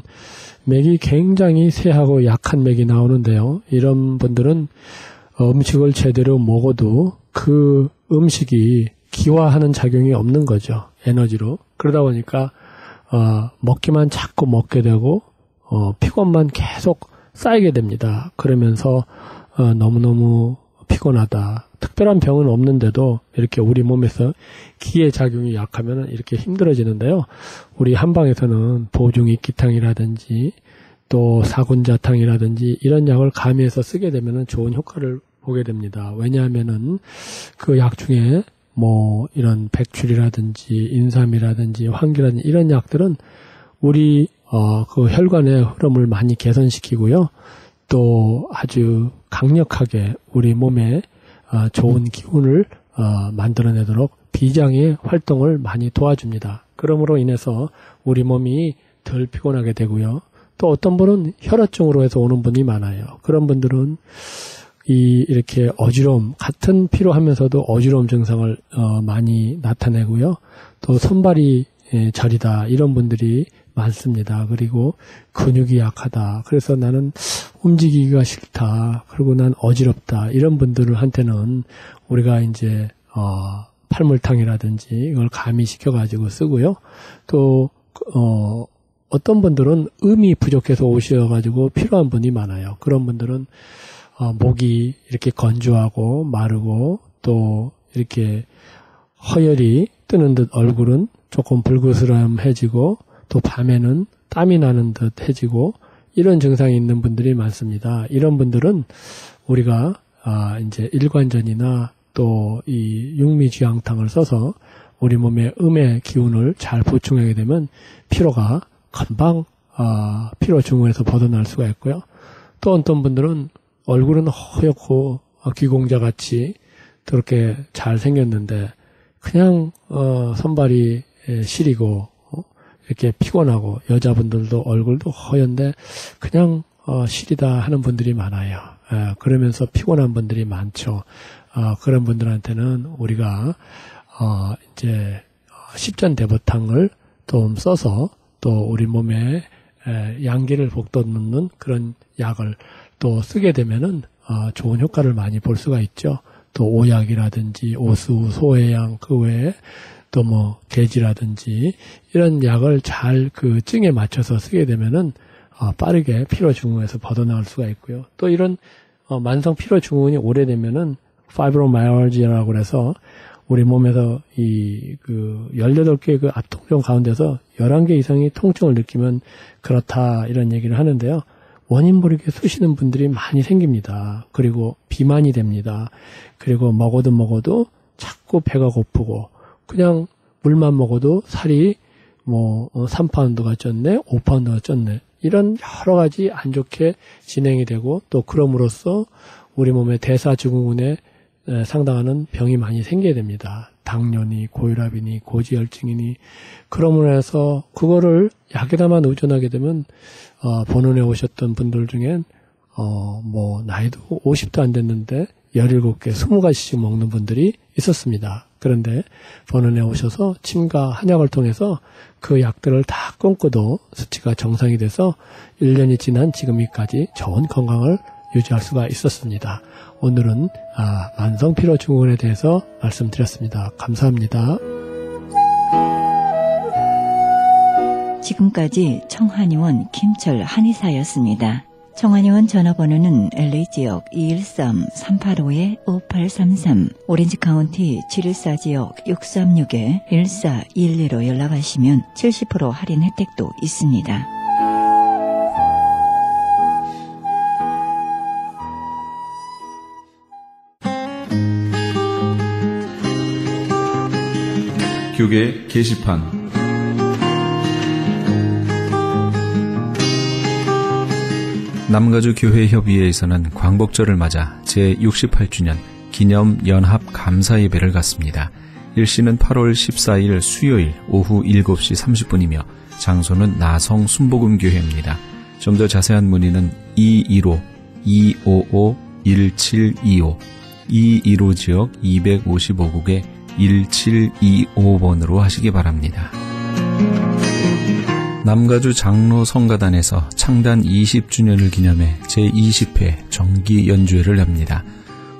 맥이 굉장히 쇠하고 약한 맥이 나오는데요. 이런 분들은 음식을 제대로 먹어도 그 음식이 기화하는 작용이 없는 거죠. 에너지로. 그러다 보니까 먹기만 자꾸 먹게 되고 피곤만 계속 쌓이게 됩니다. 그러면서 너무너무 피곤하다. 특별한 병은 없는데도 이렇게 우리 몸에서 기의 작용이 약하면 이렇게 힘들어지는데요. 우리 한방에서는 보중익기탕이라든지 또 사군자탕이라든지 이런 약을 가미해서 쓰게 되면 좋은 효과를 보게 됩니다. 왜냐하면은 그 약 중에 뭐 이런 백출이라든지 인삼이라든지 황기라든지 이런 약들은 우리 그 혈관의 흐름을 많이 개선시키고요. 또 아주 강력하게 우리 몸에 좋은 기운을 만들어내도록 비장의 활동을 많이 도와줍니다. 그러므로 인해서 우리 몸이 덜 피곤하게 되고요. 또 어떤 분은 혈화증으로 해서 오는 분이 많아요. 그런 분들은 이렇게 어지러움, 같은 피로하면서도 어지러움 증상을 많이 나타내고요. 또 손발이 저리다 이런 분들이 많습니다. 그리고 근육이 약하다. 그래서 나는 움직이기가 싫다. 그리고 난 어지럽다. 이런 분들한테는 우리가 이제 팔물탕이라든지 이걸 가미시켜가지고 쓰고요. 또 어떤 분들은 음이 부족해서 오셔가지고 필요한 분이 많아요. 그런 분들은 목이 이렇게 건조하고 마르고 또 이렇게 허열이 뜨는 듯 얼굴은 조금 불그스름해지고 또 밤에는 땀이 나는 듯 해지고 이런 증상이 있는 분들이 많습니다. 이런 분들은 우리가 이제 일관전이나 또 이 육미쥐향탕을 써서 우리 몸의 음의 기운을 잘 보충하게 되면 피로가 금방 피로 증후에서 벗어날 수가 있고요. 또 어떤 분들은 얼굴은 허옇고 귀공자같이 그렇게 잘 생겼는데 그냥 손발이 시리고 이렇게 피곤하고 여자분들도 얼굴도 허연데 그냥 시리다 하는 분들이 많아요. 그러면서 피곤한 분들이 많죠. 그런 분들한테는 우리가 이제 십전대보탕을 좀 써서 또 우리 몸에 양기를 북돋는 그런 약을 또 쓰게 되면은 좋은 효과를 많이 볼 수가 있죠. 또 오약이라든지 오수, 소해양 그 외에 또 뭐 계지라든지 이런 약을 잘 그 증에 맞춰서 쓰게 되면은 빠르게 피로 증후에서 벗어나올 수가 있고요. 또 이런 만성 피로 증후군이 오래되면은 파이브로마이얼지아라고 해서 우리 몸에서 이 그 18개의 그 압통증 가운데서 11개 이상의 통증을 느끼면 그렇다 이런 얘기를 하는데요. 원인 모르게 쑤시는 분들이 많이 생깁니다. 그리고 비만이 됩니다. 그리고 먹어도 자꾸 배가 고프고 그냥 물만 먹어도 살이 뭐 3파운드가 쪘네, 5파운드가 쪘네 이런 여러 가지 안 좋게 진행이 되고 또 그럼으로써 우리 몸의 대사증후군에 상당한 병이 많이 생기게 됩니다. 당뇨니 고혈압이니 고지혈증이니 그러므로 해서 그거를 약에다만 의존하게 되면 본원에 오셨던 분들 중엔 뭐 나이도 50도 안 됐는데 17개, 20가지씩 먹는 분들이 있었습니다. 그런데 본원에 오셔서 침과 한약을 통해서 그 약들을 다 끊고도 수치가 정상이 돼서 1년이 지난 지금까지 좋은 건강을 유지할 수가 있었습니다. 오늘은 만성 피로 증후군에 대해서 말씀드렸습니다. 감사합니다. 지금까지 청한의원 김철 한의사였습니다. 청한의원 전화번호는 LA지역 213-385-5833, 오렌지카운티 714지역 636-1412로 연락하시면 70% 할인 혜택도 있습니다. 교계 게시판 남가주교회협의회에서는 광복절을 맞아 제68주년 기념 연합 감사 예배를 갖습니다. 일시는 8월 14일 수요일 오후 7시 30분이며 장소는 나성 순복음교회입니다. 좀 더 자세한 문의는 215-255-1725 215지역 255국에 1725번으로 하시기 바랍니다. 남가주 장로 성가단에서 창단 20주년을 기념해 제20회 정기 연주회를 합니다.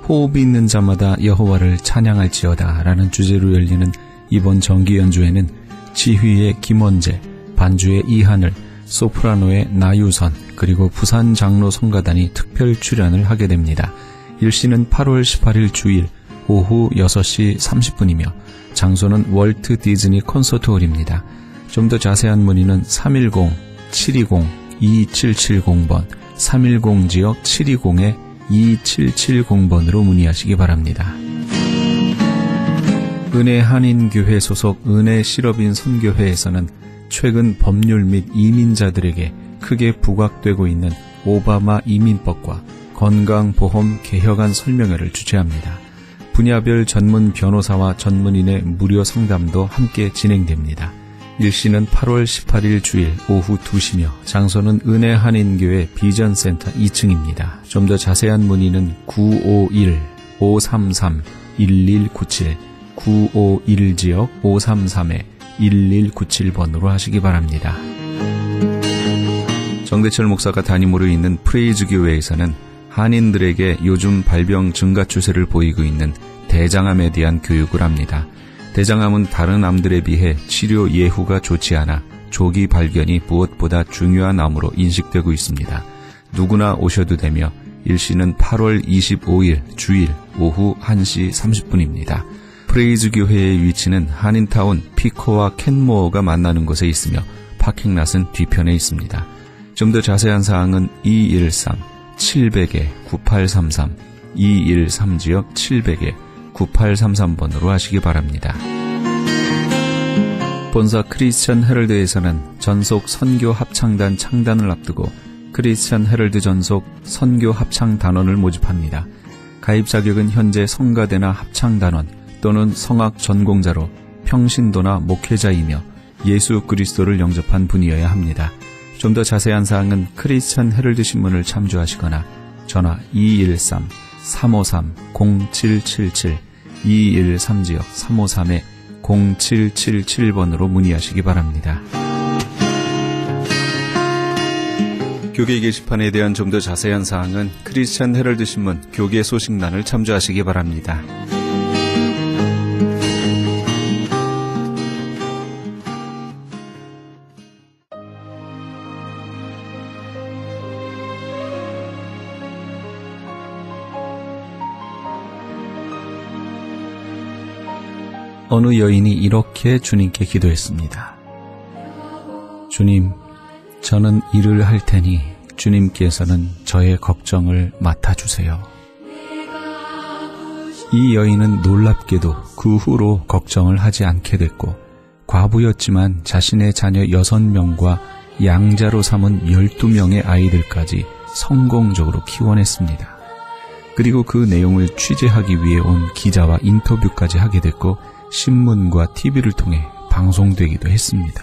호흡이 있는 자마다 여호와를 찬양할지어다 라는 주제로 열리는 이번 정기 연주회는 지휘의 김원재, 반주의 이하늘, 소프라노의 나유선, 그리고 부산 장로 성가단이 특별 출연을 하게 됩니다. 일시는 8월 18일 주일 오후 6시 30분이며 장소는 월트 디즈니 콘서트홀입니다. 좀 더 자세한 문의는 310-720-2770번 310지역 720에 2770번으로 문의하시기 바랍니다. 은혜 한인교회 소속 은혜 실업인 선교회에서는 최근 법률 및 이민자들에게 크게 부각되고 있는 오바마 이민법과 건강보험 개혁안 설명회를 주최합니다. 분야별 전문 변호사와 전문인의 무료 상담도 함께 진행됩니다. 일시는 8월 18일 주일 오후 2시며 장소는 은혜 한인교회 비전센터 2층입니다. 좀 더 자세한 문의는 951-533-1197 951지역 533-1197번으로 하시기 바랍니다. 정대철 목사가 담임으로 있는 프레이즈 교회에서는 한인들에게 요즘 발병 증가 추세를 보이고 있는 대장암에 대한 교육을 합니다. 대장암은 다른 암들에 비해 치료 예후가 좋지 않아 조기 발견이 무엇보다 중요한 암으로 인식되고 있습니다. 누구나 오셔도 되며 일시는 8월 25일 주일 오후 1시 30분입니다. 프레이즈 교회의 위치는 한인타운 피코와 캔모어가 만나는 곳에 있으며 파킹랏은 뒤편에 있습니다. 좀 더 자세한 사항은 213-700-9833 213지역 700-9833번으로 하시기 바랍니다. 본사 크리스천 헤럴드에서는 전속 선교 합창단 창단을 앞두고 크리스천 헤럴드 전속 선교 합창 단원을 모집합니다. 가입 자격은 현재 성가대나 합창단원 또는 성악 전공자로 평신도나 목회자이며 예수 그리스도를 영접한 분이어야 합니다. 좀 더 자세한 사항은 크리스천 헤럴드 신문을 참조하시거나 전화 213-353-0777 213지역 353-0777번으로 문의하시기 바랍니다. 교계 게시판에 대한 좀 더 자세한 사항은 크리스천 헤럴드 신문 교계 소식란을 참조하시기 바랍니다. 어느 여인이 이렇게 주님께 기도했습니다. 주님, 저는 일을 할 테니 주님께서는 저의 걱정을 맡아주세요. 이 여인은 놀랍게도 그 후로 걱정을 하지 않게 됐고 과부였지만 자신의 자녀 6명과 양자로 삼은 12명의 아이들까지 성공적으로 키워냈습니다. 그리고 그 내용을 취재하기 위해 온 기자와 인터뷰까지 하게 됐고 신문과 TV를 통해 방송되기도 했습니다.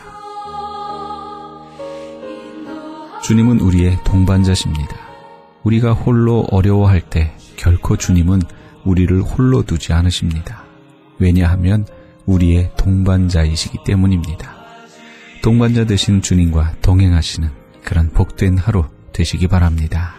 주님은 우리의 동반자십니다. 우리가 홀로 어려워할 때 결코 주님은 우리를 홀로 두지 않으십니다. 왜냐하면 우리의 동반자이시기 때문입니다. 동반자 되신 주님과 동행하시는 그런 복된 하루 되시기 바랍니다.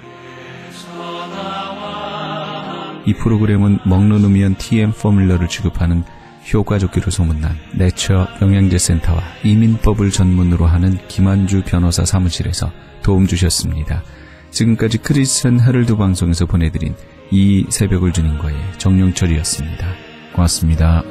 이 프로그램은 먹노노미언 TM 포뮬러를 취급하는 효과좋기로 소문난 내처 영양제 센터와 이민법을 전문으로 하는 김한주 변호사 사무실에서 도움 주셨습니다. 지금까지 크리스천 헤럴드 방송에서 보내드린 이 새벽을 주님과의 정용철이었습니다. 고맙습니다.